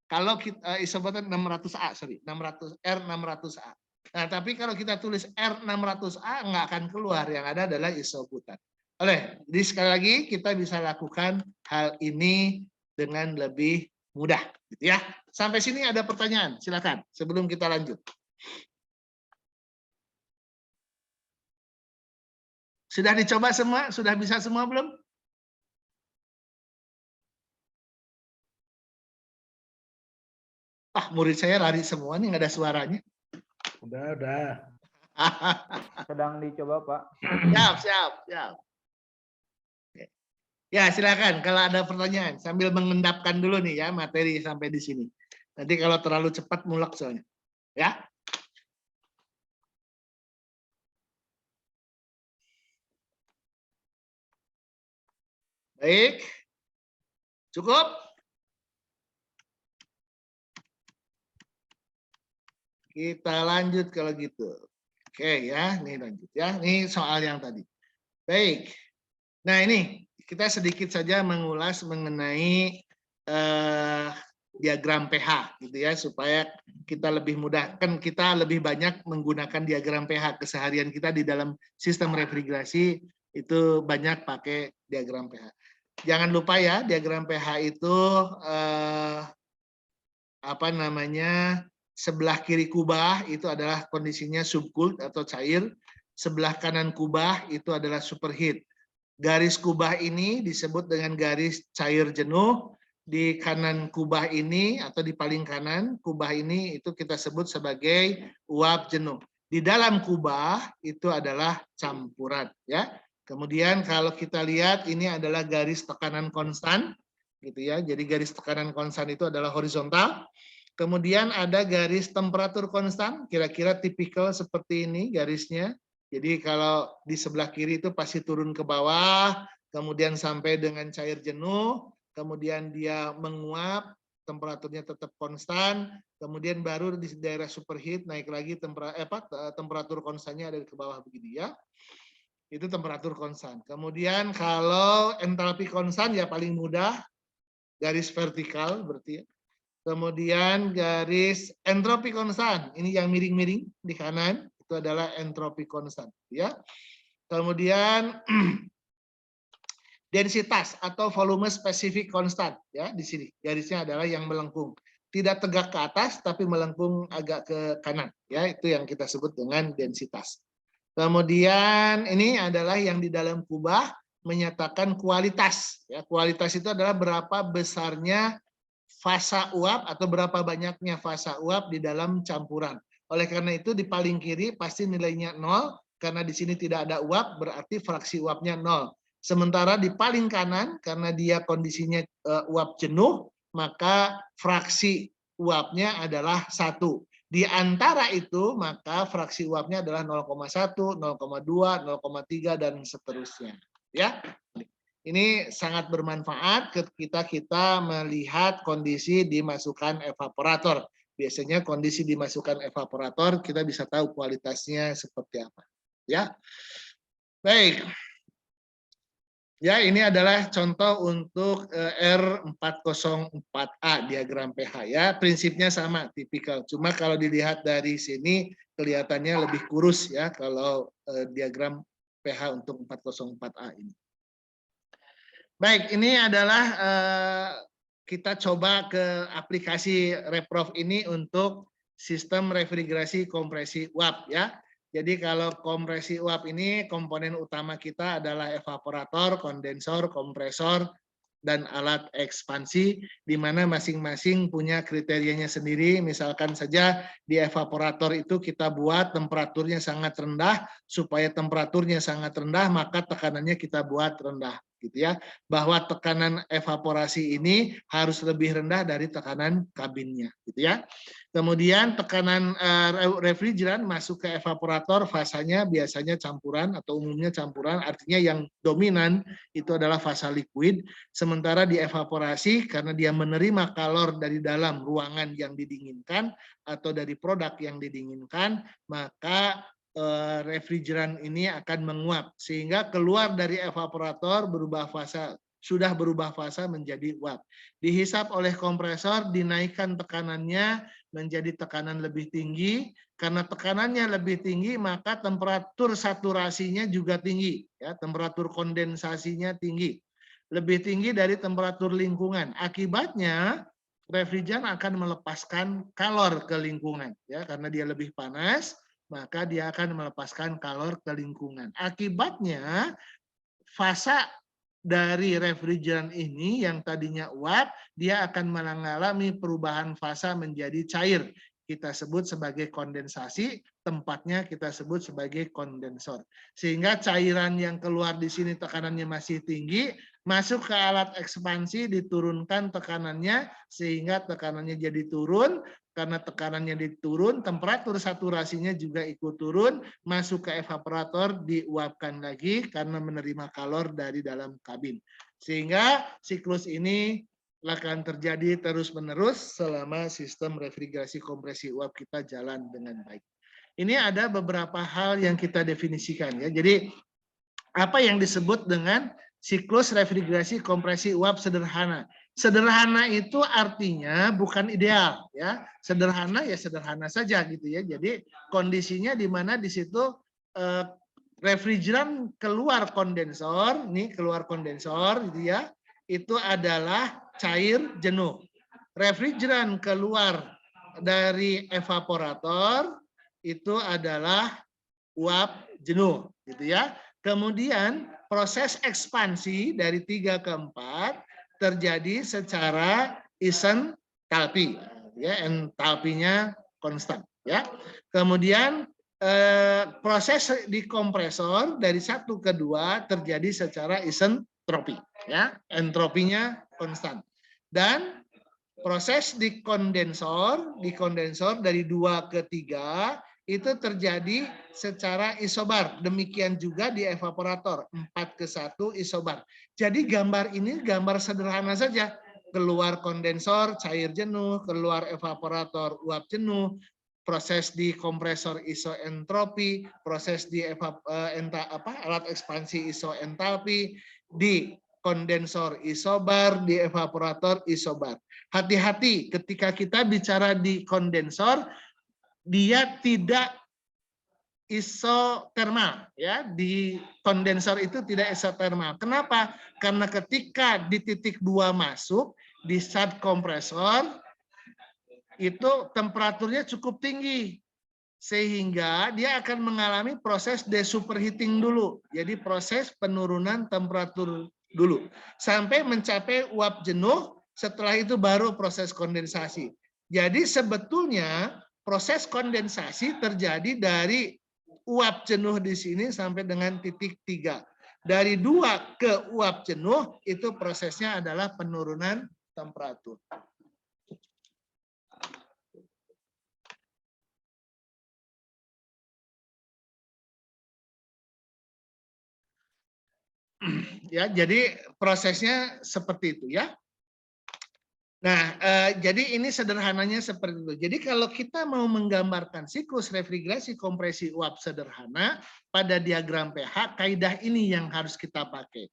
Kalau kita isobutan 600A, sorry, 600 R600A. Nah, tapi kalau kita tulis R600A nggak akan keluar, yang ada adalah isobutan. Jadi sekali lagi kita bisa lakukan hal ini dengan lebih mudah, gitu ya. Sampai sini ada pertanyaan, silakan sebelum kita lanjut. Sudah dicoba semua? Sudah bisa semua belum? Murid saya lari semua nih, nggak ada suaranya. Udah. Sedang dicoba, Pak. Siap. Ya, silakan kalau ada pertanyaan sambil mengendapkan dulu nih ya materi sampai di sini. Nanti kalau terlalu cepat mulak soalnya. Ya. Baik. Cukup? Kita lanjut kalau gitu. Oke ya, ini lanjut ya. Ini soal yang tadi. Baik. Nah, ini kita sedikit saja mengulas mengenai diagram pH gitu ya, supaya kita lebih mudah. Kan kita lebih banyak menggunakan diagram pH keseharian kita di dalam sistem refrigerasi, itu banyak pakai diagram pH. Jangan lupa ya, diagram pH itu sebelah kiri kubah itu adalah kondisinya subcooled atau cair, sebelah kanan kubah itu adalah superheat. Garis kubah ini disebut dengan garis cair jenuh, di kanan kubah ini atau di paling kanan kubah ini itu kita sebut sebagai uap jenuh. Di dalam kubah itu adalah campuran, ya. Kemudian kalau kita lihat ini adalah garis tekanan konstan, gitu ya. Jadi garis tekanan konstan itu adalah horizontal. Kemudian ada garis temperatur konstan, kira-kira tipikal seperti ini garisnya. Jadi kalau di sebelah kiri itu pasti turun ke bawah, kemudian sampai dengan cair jenuh, kemudian dia menguap, temperaturnya tetap konstan, kemudian baru di daerah superheat naik lagi temperatur konstannya ada ke bawah begini ya. Itu temperatur konstan. Kemudian kalau entalpi konstan ya paling mudah garis vertikal berarti ya. Kemudian garis entropi konstan, ini yang miring-miring di kanan itu adalah entropi konstan ya. Kemudian densitas atau volume spesifik konstan ya, di sini garisnya adalah yang melengkung, tidak tegak ke atas tapi melengkung agak ke kanan ya, itu yang kita sebut dengan densitas. Kemudian ini adalah yang di dalam kubah menyatakan kualitas ya. Kualitas itu adalah berapa besarnya fasa uap atau berapa banyaknya fasa uap di dalam campuran. Oleh karena itu di paling kiri pasti nilainya 0 karena di sini tidak ada uap, berarti fraksi uapnya 0. Sementara di paling kanan, karena dia kondisinya uap jenuh, maka fraksi uapnya adalah 1. Di antara itu, maka fraksi uapnya adalah 0,1, 0,2, 0,3, dan seterusnya. Ya, ini sangat bermanfaat ketika kita melihat kondisi dimasukkan evaporator. Biasanya kondisi dimasukkan evaporator, kita bisa tahu kualitasnya seperti apa. Ya, baik. Ya, ini adalah contoh untuk R404A diagram pH ya. Prinsipnya sama, tipikal. Cuma kalau dilihat dari sini kelihatannya lebih kurus ya kalau diagram pH untuk 404A ini. Baik, ini adalah kita coba ke aplikasi Reprov ini untuk sistem refrigerasi kompresi uap ya. Jadi kalau kompresi uap ini komponen utama kita adalah evaporator, kondensor, kompresor, dan alat ekspansi, di mana masing-masing punya kriterianya sendiri. Misalkan saja di evaporator itu kita buat temperaturnya sangat rendah, supaya temperaturnya sangat rendah maka tekanannya kita buat rendah, gitu ya. Bahwa tekanan evaporasi ini harus lebih rendah dari tekanan kabinnya, gitu ya. Kemudian tekanan refrigeran masuk ke evaporator, fasanya biasanya campuran atau umumnya campuran, artinya yang dominan itu adalah fasa liquid. Sementara di evaporasi karena dia menerima kalor dari dalam ruangan yang didinginkan atau dari produk yang didinginkan, maka refrigeran ini akan menguap sehingga keluar dari evaporator berubah fasa, sudah berubah fasa menjadi uap. Dihisap oleh kompresor, dinaikkan tekanannya menjadi tekanan lebih tinggi. Karena tekanannya lebih tinggi, maka temperatur saturasinya juga tinggi, ya, temperatur kondensasinya tinggi, lebih tinggi dari temperatur lingkungan. Akibatnya refrigeran akan melepaskan kalor ke lingkungan, ya, karena dia lebih panas, maka dia akan melepaskan kalor ke lingkungan. Akibatnya fasa dari refrigeran ini yang tadinya uap, dia akan mengalami perubahan fasa menjadi cair. Kita sebut sebagai kondensasi, tempatnya kita sebut sebagai kondensor. Sehingga cairan yang keluar di sini tekanannya masih tinggi, masuk ke alat ekspansi, diturunkan tekanannya, sehingga tekanannya jadi turun. Karena tekanannya diturun, temperatur saturasinya juga ikut turun, masuk ke evaporator, diuapkan lagi karena menerima kalor dari dalam kabin. Sehingga siklus ini akan terjadi terus-menerus selama sistem refrigerasi kompresi uap kita jalan dengan baik. Ini ada beberapa hal yang kita definisikan ya. Jadi apa yang disebut dengan siklus refrigerasi kompresi uap sederhana? Sederhana itu artinya bukan ideal ya. Sederhana ya sederhana saja gitu ya. Jadi kondisinya di mana di situ refrigeran keluar kondensor, nih keluar kondensor gitu ya. Itu adalah cair jenuh. Refrigeran keluar dari evaporator itu adalah uap jenuh gitu ya. Kemudian proses ekspansi dari 3 ke 4 terjadi secara isentalpi, ya, entalpinya konstan, ya. Kemudian proses di kompresor dari 1 ke 2 terjadi secara isentropi, ya, entropinya konstan. Dan proses di kondensor dari 2 ke 3 itu terjadi secara isobar. Demikian juga di evaporator 4 ke 1 isobar. Jadi gambar ini gambar sederhana saja. Keluar kondensor cair jenuh, keluar evaporator uap jenuh, proses di kompresor isoentropi, proses di alat ekspansi isoentalpi, di kondensor isobar, di evaporator isobar. Hati-hati ketika kita bicara di kondensor, dia tidak isotermal, ya. Di kondensor itu tidak isotermal. Kenapa? Karena ketika di titik 2 masuk di saat kompresor itu temperaturnya cukup tinggi sehingga dia akan mengalami proses desuperheating dulu. Jadi proses penurunan temperatur dulu sampai mencapai uap jenuh, setelah itu baru proses kondensasi. Jadi sebetulnya proses kondensasi terjadi dari uap jenuh di sini sampai dengan titik 3. Dari 2 ke uap jenuh itu prosesnya adalah penurunan temperatur. Ya, jadi prosesnya seperti itu, ya. Nah, jadi ini sederhananya seperti itu. Jadi kalau kita mau menggambarkan siklus refrigerasi kompresi uap sederhana pada diagram pH, kaidah ini yang harus kita pakai.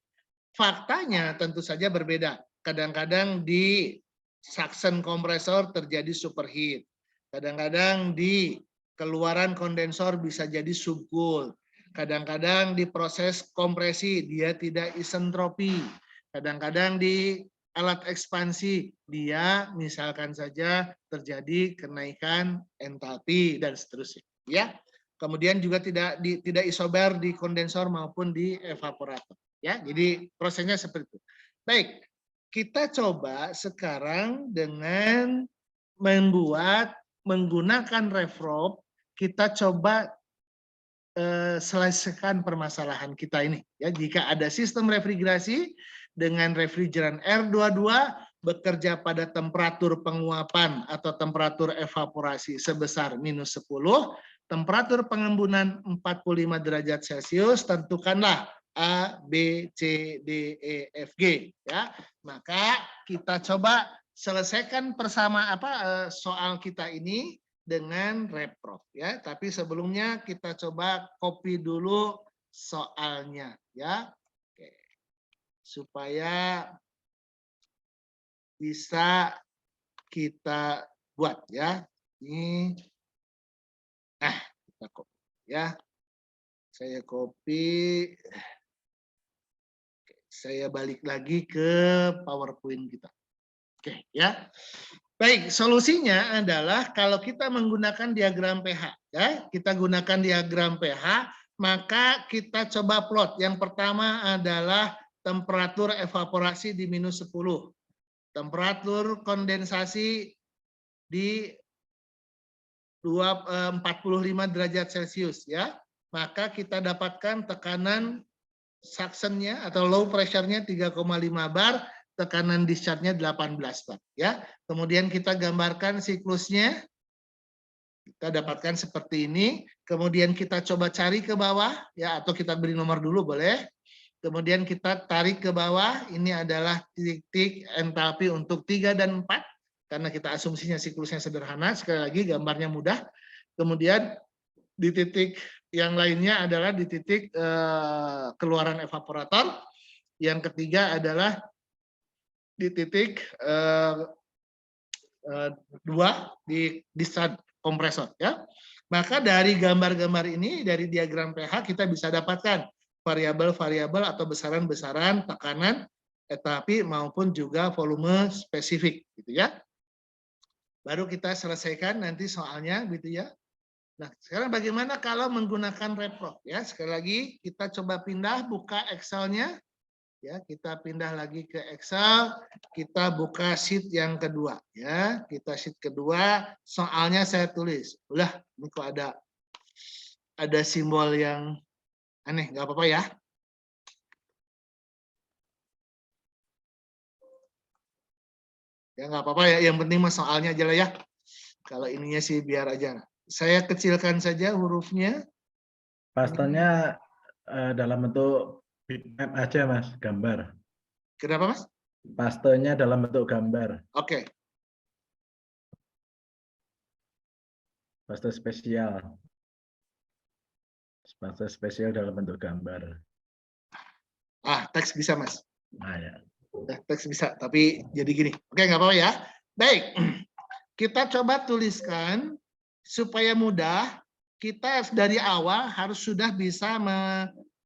Faktanya tentu saja berbeda. Kadang-kadang di suction kompresor terjadi superheat. Kadang-kadang di keluaran kondensor bisa jadi subcool. Kadang-kadang di proses kompresi dia tidak isentropi. Kadang-kadang di alat ekspansi dia misalkan saja terjadi kenaikan entalpi dan seterusnya, ya. Kemudian juga tidak isobar di kondensor maupun di evaporator, ya. Jadi prosesnya seperti itu. Baik, kita coba sekarang dengan menggunakan refrop, kita coba selesaikan permasalahan kita ini, ya. Jika ada sistem refrigerasi dengan refrigeran R22 bekerja pada temperatur penguapan atau temperatur evaporasi sebesar -10, temperatur pengembunan 45 derajat Celcius, tentukanlah A, B, C, D, E, F, G, ya. Maka kita coba selesaikan bersama soal kita ini dengan reprof, ya. Tapi sebelumnya kita coba copy dulu soalnya, ya. Oke. Supaya bisa kita buat, ya. Ini kita copy, ya. Saya copy. Saya balik lagi ke PowerPoint kita. Oke, ya. Baik, solusinya adalah kalau kita menggunakan diagram pH, ya, kita gunakan diagram pH, maka kita coba plot. Yang pertama adalah temperatur evaporasi di -10, temperatur kondensasi di 45 derajat Celcius, ya. Maka kita dapatkan tekanan suction-nya atau low pressure-nya 3,5 bar, tekanan discharge-nya 18 bar, ya. Kemudian kita gambarkan siklusnya. Kita dapatkan seperti ini. Kemudian kita coba cari ke bawah, ya, atau kita beri nomor dulu boleh. Kemudian kita tarik ke bawah. Ini adalah titik entalpi untuk 3 dan 4 karena kita asumsinya siklusnya sederhana. Sekali lagi gambarnya mudah. Kemudian di titik yang lainnya adalah di titik keluaran evaporator. Yang ketiga adalah di titik 2 di discharge kompresor, ya. Maka dari gambar-gambar ini, dari diagram pH kita bisa dapatkan variabel-variabel atau besaran-besaran tekanan entalpi maupun juga volume spesifik, gitu, ya. Baru kita selesaikan nanti soalnya, gitu, ya. Nah, sekarang bagaimana kalau menggunakan reprof, ya. Sekali lagi kita coba pindah, buka Excel-nya. Ya, kita pindah lagi ke Excel, kita buka sheet yang kedua ya. Kita sheet kedua, soalnya saya tulis. Ulah, ini kok ada simbol yang aneh, nggak apa-apa ya. Ya nggak apa-apa ya, yang penting mah soalnya aja lah ya. Kalau ininya sih biar aja. Saya kecilkan saja hurufnya. Pastanya dalam bentuk bitmap aja Mas, gambar. Kenapa Mas? Pastenya dalam bentuk gambar, Oke. paste spesial. Paste spesial dalam bentuk gambar. Teks bisa Mas. Nah, ya. Teks bisa, tapi jadi gini. Oke, nggak apa-apa ya. Baik, kita coba tuliskan supaya mudah. Kita dari awal harus sudah bisa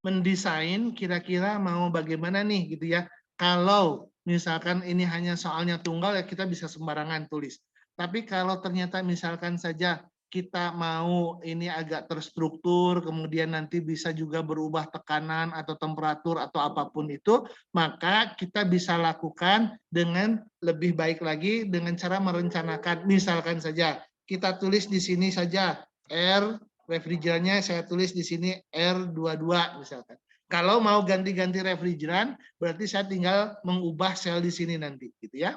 mendesain kira-kira mau bagaimana nih gitu ya. Kalau misalkan ini hanya soalnya tunggal ya kita bisa sembarangan tulis. Tapi kalau ternyata misalkan saja kita mau ini agak terstruktur, kemudian nanti bisa juga berubah tekanan atau temperatur atau apapun itu, maka kita bisa lakukan dengan lebih baik lagi dengan cara merencanakan. Misalkan saja kita tulis di sini saja R, refrigerannya saya tulis di sini R22 misalkan. Kalau mau ganti-ganti refrigeran, berarti saya tinggal mengubah sel di sini nanti, gitu ya.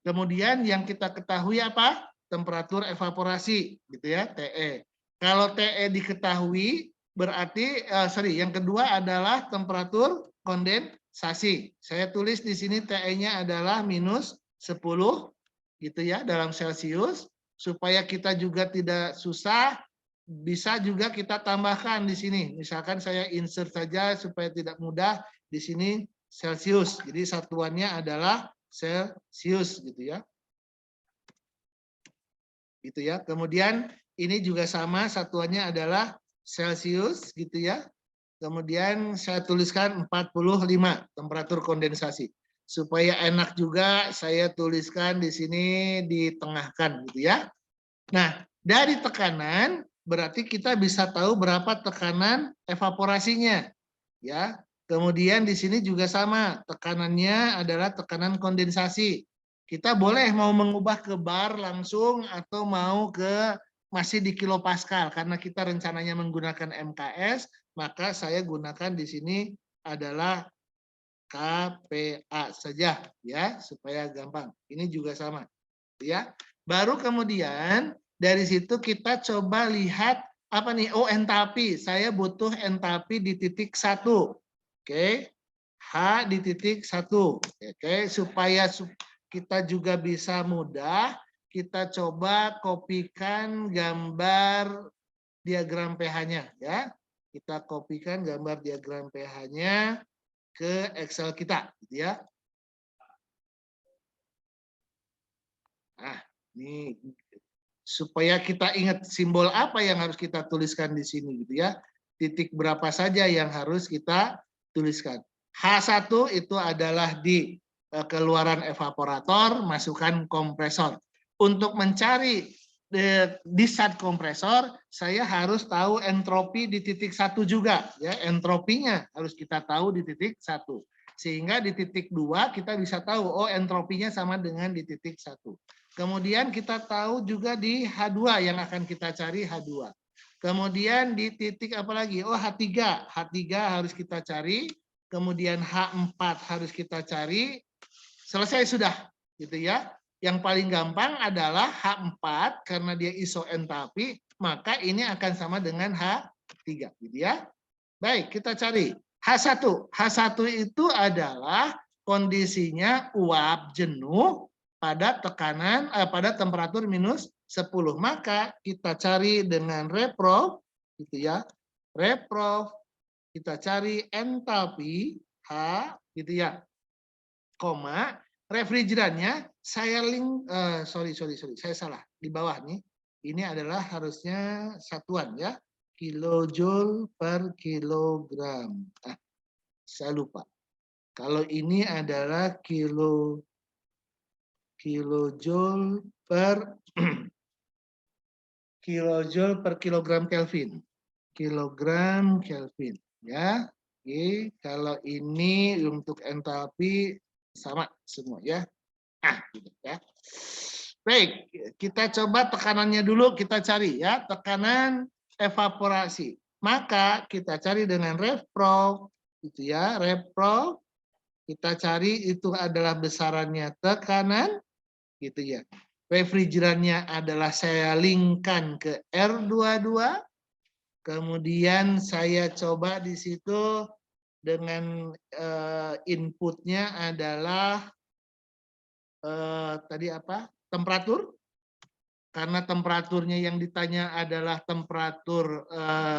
Kemudian yang kita ketahui apa? Temperatur evaporasi, gitu ya, TE. Kalau TE diketahui, berarti yang kedua adalah temperatur kondensasi. Saya tulis di sini TE-nya adalah minus 10, gitu ya, dalam Celcius. Supaya kita juga tidak susah, bisa juga kita tambahkan di sini. Misalkan saya insert saja supaya tidak mudah, di sini Celcius. Jadi satuannya adalah Celcius, gitu ya. Gitu ya. Kemudian ini juga sama, satuannya adalah Celcius, gitu ya. Kemudian saya tuliskan 45 temperatur kondensasi. Supaya enak juga saya tuliskan di sini ditengahkan, gitu ya. Nah, dari tekanan berarti kita bisa tahu berapa tekanan evaporasinya, ya. Kemudian di sini juga sama, tekanannya adalah tekanan kondensasi. Kita boleh mau mengubah ke bar langsung atau mau ke masih di kilopascal karena kita rencananya menggunakan MKS, maka saya gunakan di sini adalah KPA saja ya supaya gampang. Ini juga sama, ya. Baru kemudian dari situ kita coba lihat apa nih? Oh, entalpi. Saya butuh entalpi di titik 1. Oke. H di titik 1. Oke, supaya kita juga bisa mudah, kita coba kopikan gambar diagram pH-nya ya. Kita kopikan gambar diagram pH-nya ke Excel kita, gitu ya. Nah, ini supaya kita ingat simbol apa yang harus kita tuliskan di sini, gitu ya. Titik berapa saja yang harus kita tuliskan. H1 itu adalah di keluaran evaporator, masukkan kompresor. Untuk mencari di saat kompresor, saya harus tahu entropi di titik 1 juga. Ya, entropinya harus kita tahu di titik 1. Sehingga di titik 2 kita bisa tahu, oh entropinya sama dengan di titik 1. Kemudian kita tahu juga di H2 yang akan kita cari H2. Kemudian di titik apa lagi? Oh H3. H3 harus kita cari. Kemudian H4 harus kita cari. Selesai sudah, gitu ya. Yang paling gampang adalah H4 karena dia isoentalpi, maka ini akan sama dengan H3, gitu ya. Baik, kita cari H1. H1 itu adalah kondisinya uap jenuh pada tekanan pada temperatur minus 10. Maka kita cari dengan reprov, gitu ya. Reprov kita cari entalpi H, gitu ya. Koma, refrigerannya saya link sorry saya salah di bawah nih. Ini adalah harusnya satuan ya, kilojoule per kilogram. Saya lupa. Kalau ini adalah kilojoule per kilogram Kelvin. Kilogram Kelvin ya. Oke, kalau ini untuk entalpi sama semua ya. Gitu ya. Baik, kita coba tekanannya dulu kita cari ya, tekanan evaporasi. Maka kita cari dengan RefProf gitu ya, RefProf. Kita cari itu adalah besarannya tekanan gitu ya. Refrigerannya adalah saya linkkan ke R22. Kemudian saya coba di situ dengan inputnya adalah tadi apa? Temperatur. Karena temperaturnya yang ditanya adalah temperatur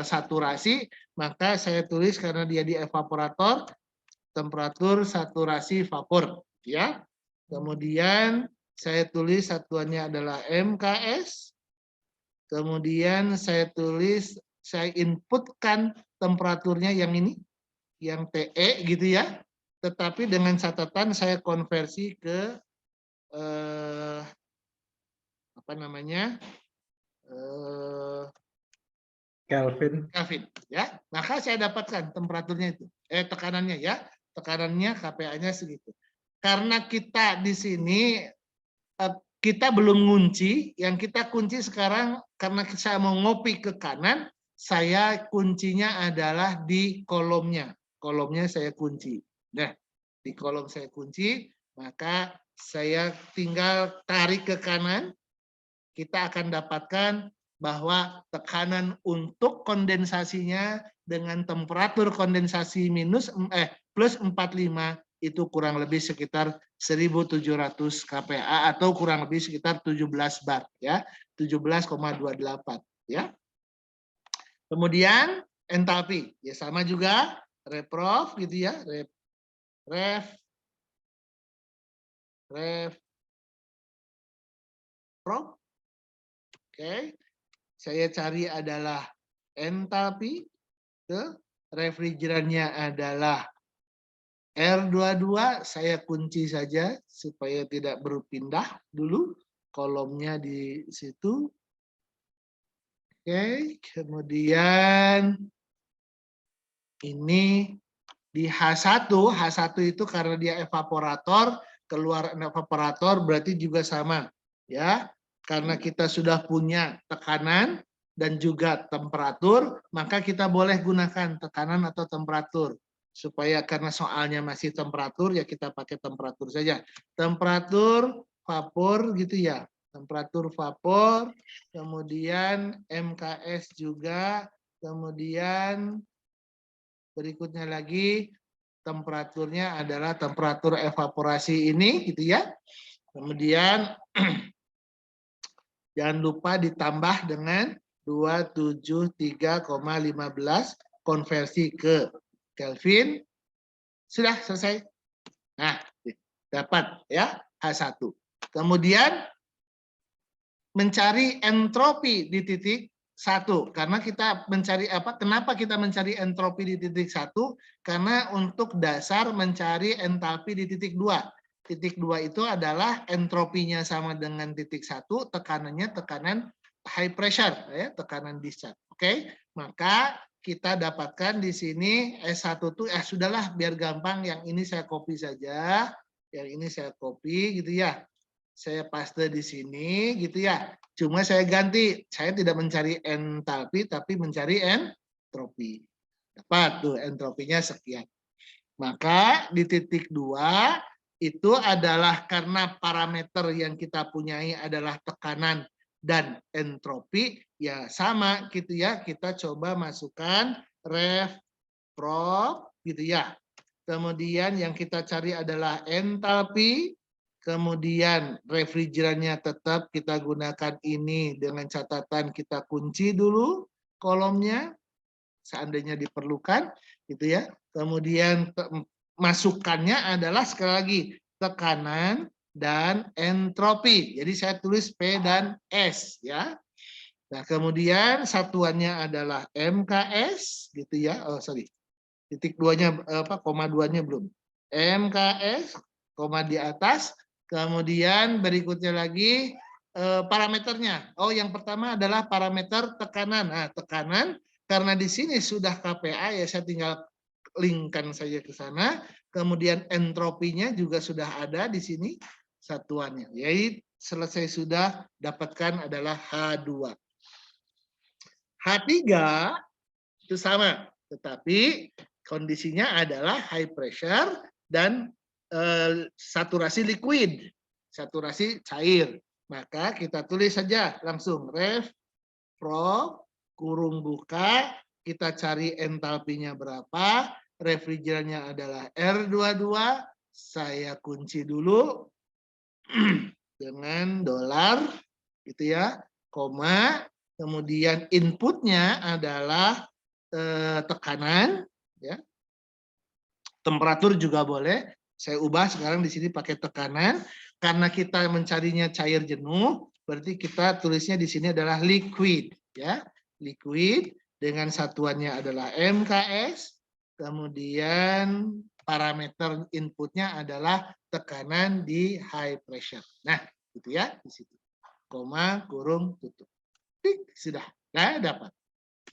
saturasi, maka saya tulis karena dia di evaporator, temperatur saturasi vapor, ya. Kemudian saya tulis satuannya adalah MKS. Kemudian saya tulis, saya inputkan temperaturnya yang ini, yang TE gitu ya. Tetapi dengan catatan saya konversi ke apa namanya? Kelvin. Kelvin, ya. Maka saya dapatkan temperaturnya itu, tekanannya ya, tekanannya KPA-nya segitu. Karena kita di sini kita belum ngunci, yang kita kunci sekarang karena saya mau ngopi ke kanan, saya kuncinya adalah di kolomnya. Kolomnya saya kunci. Nah, di kolom saya kunci, maka saya tinggal tarik ke kanan, kita akan dapatkan bahwa tekanan untuk kondensasinya dengan temperatur kondensasi plus 45 itu kurang lebih sekitar 1.700 kPa atau kurang lebih sekitar 17 bar ya, 17,28 ya. Kemudian entalpi ya sama juga RefProf gitu ya, RefProf. Oke. Saya cari adalah entalpi, refrigerannya adalah R22, saya kunci saja supaya tidak berpindah dulu kolomnya di situ. Oke, kemudian ini di H1, H1 itu karena dia evaporator, keluar evaporator berarti juga sama ya. Karena kita sudah punya tekanan dan juga temperatur, maka kita boleh gunakan tekanan atau temperatur. Supaya karena soalnya masih temperatur, ya kita pakai temperatur saja. Temperatur vapor gitu ya. Temperatur vapor, kemudian MKS juga, kemudian berikutnya lagi temperaturnya adalah temperatur evaporasi ini gitu ya. Kemudian jangan lupa ditambah dengan 273,15 konversi ke Kelvin. Sudah selesai. Nah, dapat ya H1. Kemudian mencari entropi di titik 1. Karena kita mencari apa? Kenapa kita mencari entropi di titik 1? Karena untuk dasar mencari entalpi di titik 2. Titik 2 itu adalah entropinya sama dengan titik 1, tekanannya tekanan high pressure, ya, tekanan discharge. Oke, maka kita dapatkan di sini S1 itu, sudahlah biar gampang, yang ini saya copy saja, yang ini saya copy gitu ya. Saya paste di sini gitu ya. Cuma saya ganti, saya tidak mencari entalpi tapi mencari entropi. Dapat tuh entropinya sekian. Maka di titik 2 itu adalah karena parameter yang kita punyai adalah tekanan dan entropi, ya sama gitu ya, kita coba masukkan RefProf gitu ya. Kemudian yang kita cari adalah entalpi, kemudian refrigerannya tetap kita gunakan ini dengan catatan kita kunci dulu kolomnya seandainya diperlukan gitu ya. Kemudian masukannya adalah sekali lagi tekanan dan entropi. Jadi saya tulis P dan S ya. Nah, kemudian satuannya adalah MKS gitu ya. Oh, sorry. Titik 2-nya koma 2-nya belum. MKS, koma di atas. Kemudian berikutnya lagi parameternya. Oh, yang pertama adalah parameter tekanan. Nah, tekanan karena di sini sudah KPA ya saya tinggal linkkan saja ke sana. Kemudian entropinya juga sudah ada di sini satuannya. Yaitu selesai sudah, dapatkan adalah H2. H3 itu sama, tetapi kondisinya adalah high pressure dan saturasi liquid, saturasi cair. Maka kita tulis saja langsung ref pro kurung buka, kita cari entalpinya berapa, refrigerannya adalah R22, saya kunci dulu dengan dolar gitu ya, koma, kemudian inputnya adalah tekanan ya. Temperatur juga boleh. Saya ubah sekarang di sini pakai tekanan karena kita mencarinya cair jenuh, berarti kita tulisnya di sini adalah liquid ya. Liquid dengan satuannya adalah MKS, kemudian parameter inputnya adalah tekanan di high pressure. Nah, gitu ya di situ. Koma kurung tutup. Tik, sudah. Nah, dapat.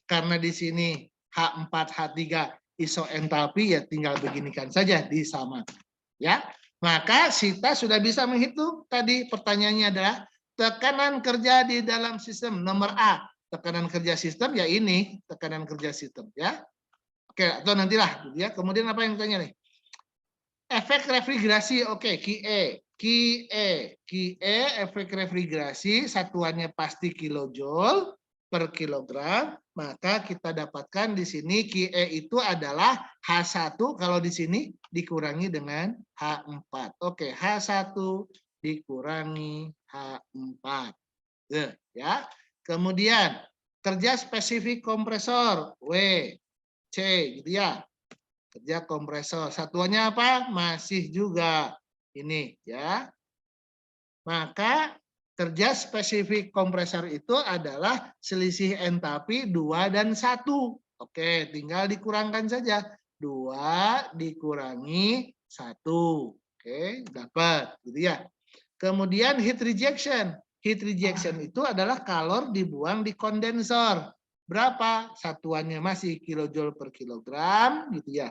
Karena di sini H4 H3 isoentalpi ya tinggal beginikan saja disamakan. Ya. Maka kita sudah bisa menghitung tadi pertanyaannya adalah tekanan kerja di dalam sistem nomor A. Tekanan kerja sistem ya ini, tekanan kerja sistem ya. Oke, atau nantilah gitu ya. Kemudian apa yang tanya nih? Efek refrigerasi, oke, QE. QE efek refrigerasi satuannya pasti kilojoule per kilogram, maka kita dapatkan di sini QE itu adalah H1 kalau di sini dikurangi dengan H4. Oke, H1 dikurangi H4. Ya. Kemudian kerja spesifik kompresor W, C gitu ya. Kerja kompresor. Satuannya apa? Masih juga ini ya. Maka kerja spesifik kompresor itu adalah selisih entalpi 2 dan 1. Oke, tinggal dikurangkan saja. 2 dikurangi 1. Oke, dapat gitu ya. Kemudian heat rejection. Heat rejection itu adalah kalor dibuang di kondensor. Berapa? Satuannya masih kilojoule per kilogram gitu ya.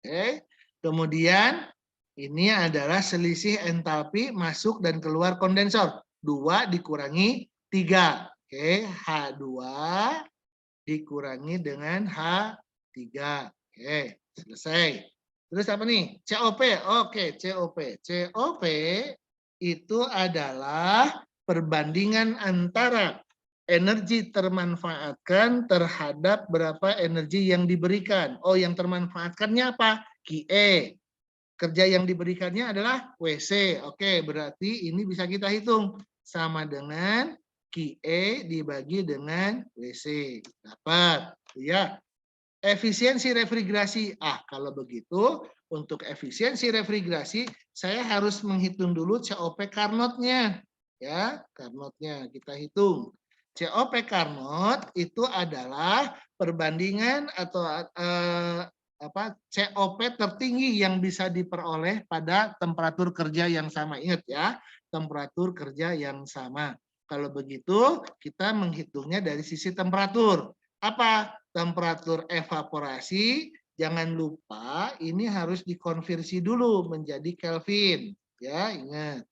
Oke. Kemudian ini adalah selisih entalpi masuk dan keluar kondensor. 2 dikurangi 3. Oke, H2 dikurangi dengan H3. Oke, selesai. Terus apa nih? COP. Oke, COP. COP itu adalah perbandingan antara energi termanfaatkan terhadap berapa energi yang diberikan. Oh, yang termanfaatkannya apa? QE. Kerja yang diberikannya adalah WC. Oke, berarti ini bisa kita hitung. Sama dengan QE dibagi dengan WC. Dapat. Ya. Efisiensi refrigerasi. Kalau begitu, untuk efisiensi refrigerasi, saya harus menghitung dulu COP Carnot-nya. Ya, Carnot-nya kita hitung. COP Carnot itu adalah perbandingan atau COP tertinggi yang bisa diperoleh pada temperatur kerja yang sama. Ingat ya, temperatur kerja yang sama. Kalau begitu, kita menghitungnya dari sisi temperatur. Apa? Temperatur evaporasi, jangan lupa ini harus dikonversi dulu menjadi Kelvin. Ya, ingat.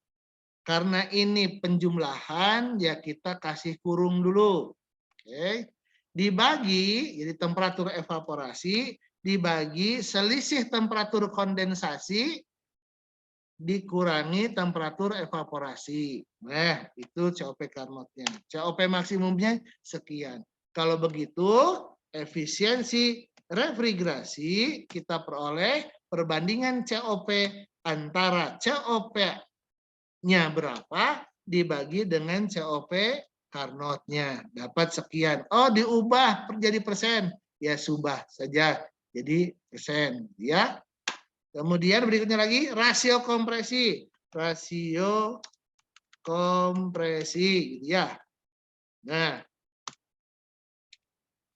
Karena ini penjumlahan, ya kita kasih kurung dulu. Oke. Dibagi, jadi temperatur evaporasi, dibagi selisih temperatur kondensasi, dikurangi temperatur evaporasi. Nah, itu COP Carnot-nya. COP maksimumnya sekian. Kalau begitu, efisiensi refrigerasi kita peroleh perbandingan COP antara COP-nya berapa dibagi dengan COP Carnot-nya. Dapat sekian. Oh, diubah jadi persen. Ya, subah saja. Jadi persen. Ya. Kemudian berikutnya lagi, rasio kompresi. Rasio kompresi. Gitu ya. Nah,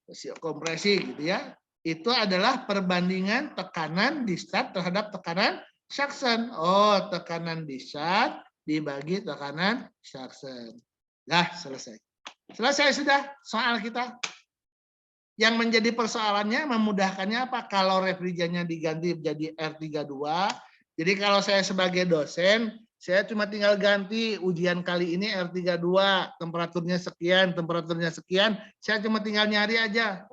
rasio kompresi gitu ya. Itu adalah perbandingan tekanan discharge terhadap tekanan suction. Oh, tekanan discharge dibagi tekanan suction. Nah, selesai. Selesai sudah soal kita. Yang menjadi persoalannya memudahkannya apa? Kalau refrigerantnya diganti menjadi R32, jadi kalau saya sebagai dosen, saya cuma tinggal ganti ujian kali ini R32, temperaturnya sekian, saya cuma tinggal nyari aja.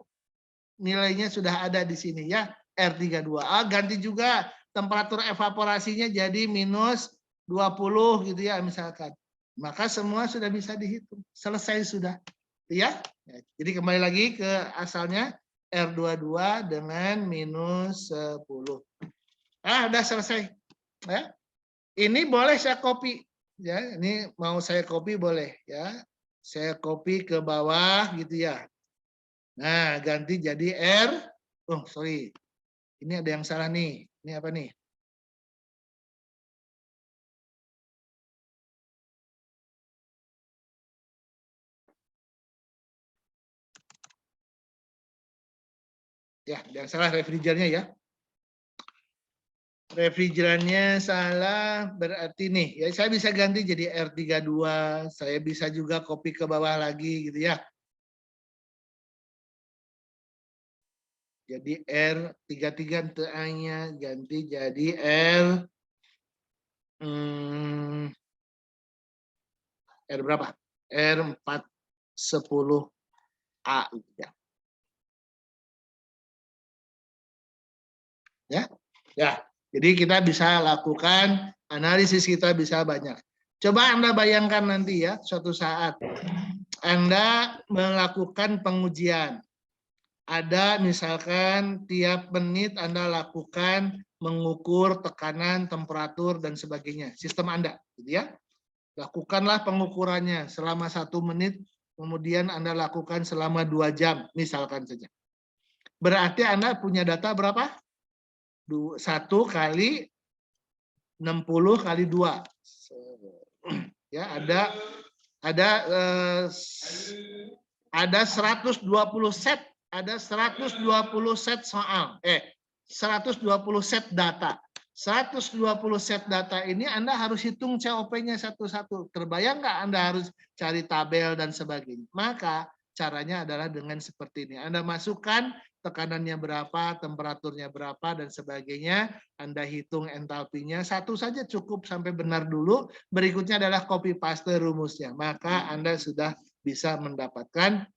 Nilainya sudah ada di sini ya, R32. Ganti juga temperatur evaporasinya jadi minus 20 gitu ya misalkan. Maka semua sudah bisa dihitung. Selesai sudah. Ya. Jadi kembali lagi ke asalnya R22 dengan minus 10. Udah selesai. Ya. Ini boleh saya copy. Ya, ini mau saya copy boleh ya. Saya copy ke bawah gitu ya. Nah, ganti jadi R. Oh, sorry. Ini ada yang salah nih. Ini apa nih? Ya, ada yang salah refrigerantnya ya. Refrigerannya salah berarti nih. Ya, saya bisa ganti jadi R32. Saya bisa juga copy ke bawah lagi gitu ya. Jadi R33 nya ganti jadi R berapa? R410A gitu ya. Ya, jadi kita bisa lakukan analisis, kita bisa banyak. Coba Anda bayangkan nanti ya, suatu saat Anda melakukan pengujian. Ada misalkan tiap menit Anda lakukan mengukur tekanan, temperatur, dan sebagainya. Sistem Anda, gitu ya. Lakukanlah pengukurannya selama 1 menit, kemudian Anda lakukan selama 2 jam, misalkan saja. Berarti Anda punya data berapa? 1 kali 60 kali 2. Ya, ada 120 set, ada 120 set soal. 120 set data. 120 set data ini Anda harus hitung COP-nya satu-satu. Terbayang nggak Anda harus cari tabel dan sebagainya? Maka caranya adalah dengan seperti ini. Anda masukkan tekanannya berapa, temperaturnya berapa, dan sebagainya. Anda hitung entalpinya. Satu saja cukup sampai benar dulu. Berikutnya adalah copy paste rumusnya. Maka Anda sudah bisa mendapatkan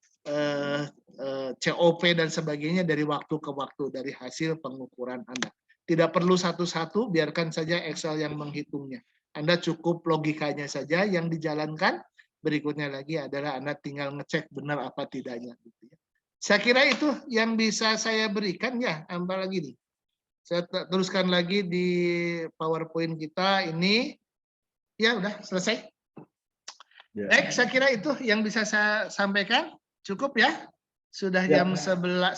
COP dan sebagainya dari waktu ke waktu dari hasil pengukuran Anda. Tidak perlu satu-satu, biarkan saja Excel yang menghitungnya. Anda cukup logikanya saja yang dijalankan. Berikutnya lagi adalah Anda tinggal ngecek benar apa tidaknya. Saya kira itu yang bisa saya berikan ya. Apa lagi nih? Saya teruskan lagi di PowerPoint kita ini. Ya udah selesai. Baik, saya kira itu yang bisa saya sampaikan. Cukup ya. Sudah jam 10.30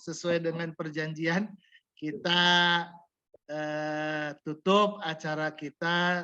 sesuai dengan perjanjian. Kita tutup acara kita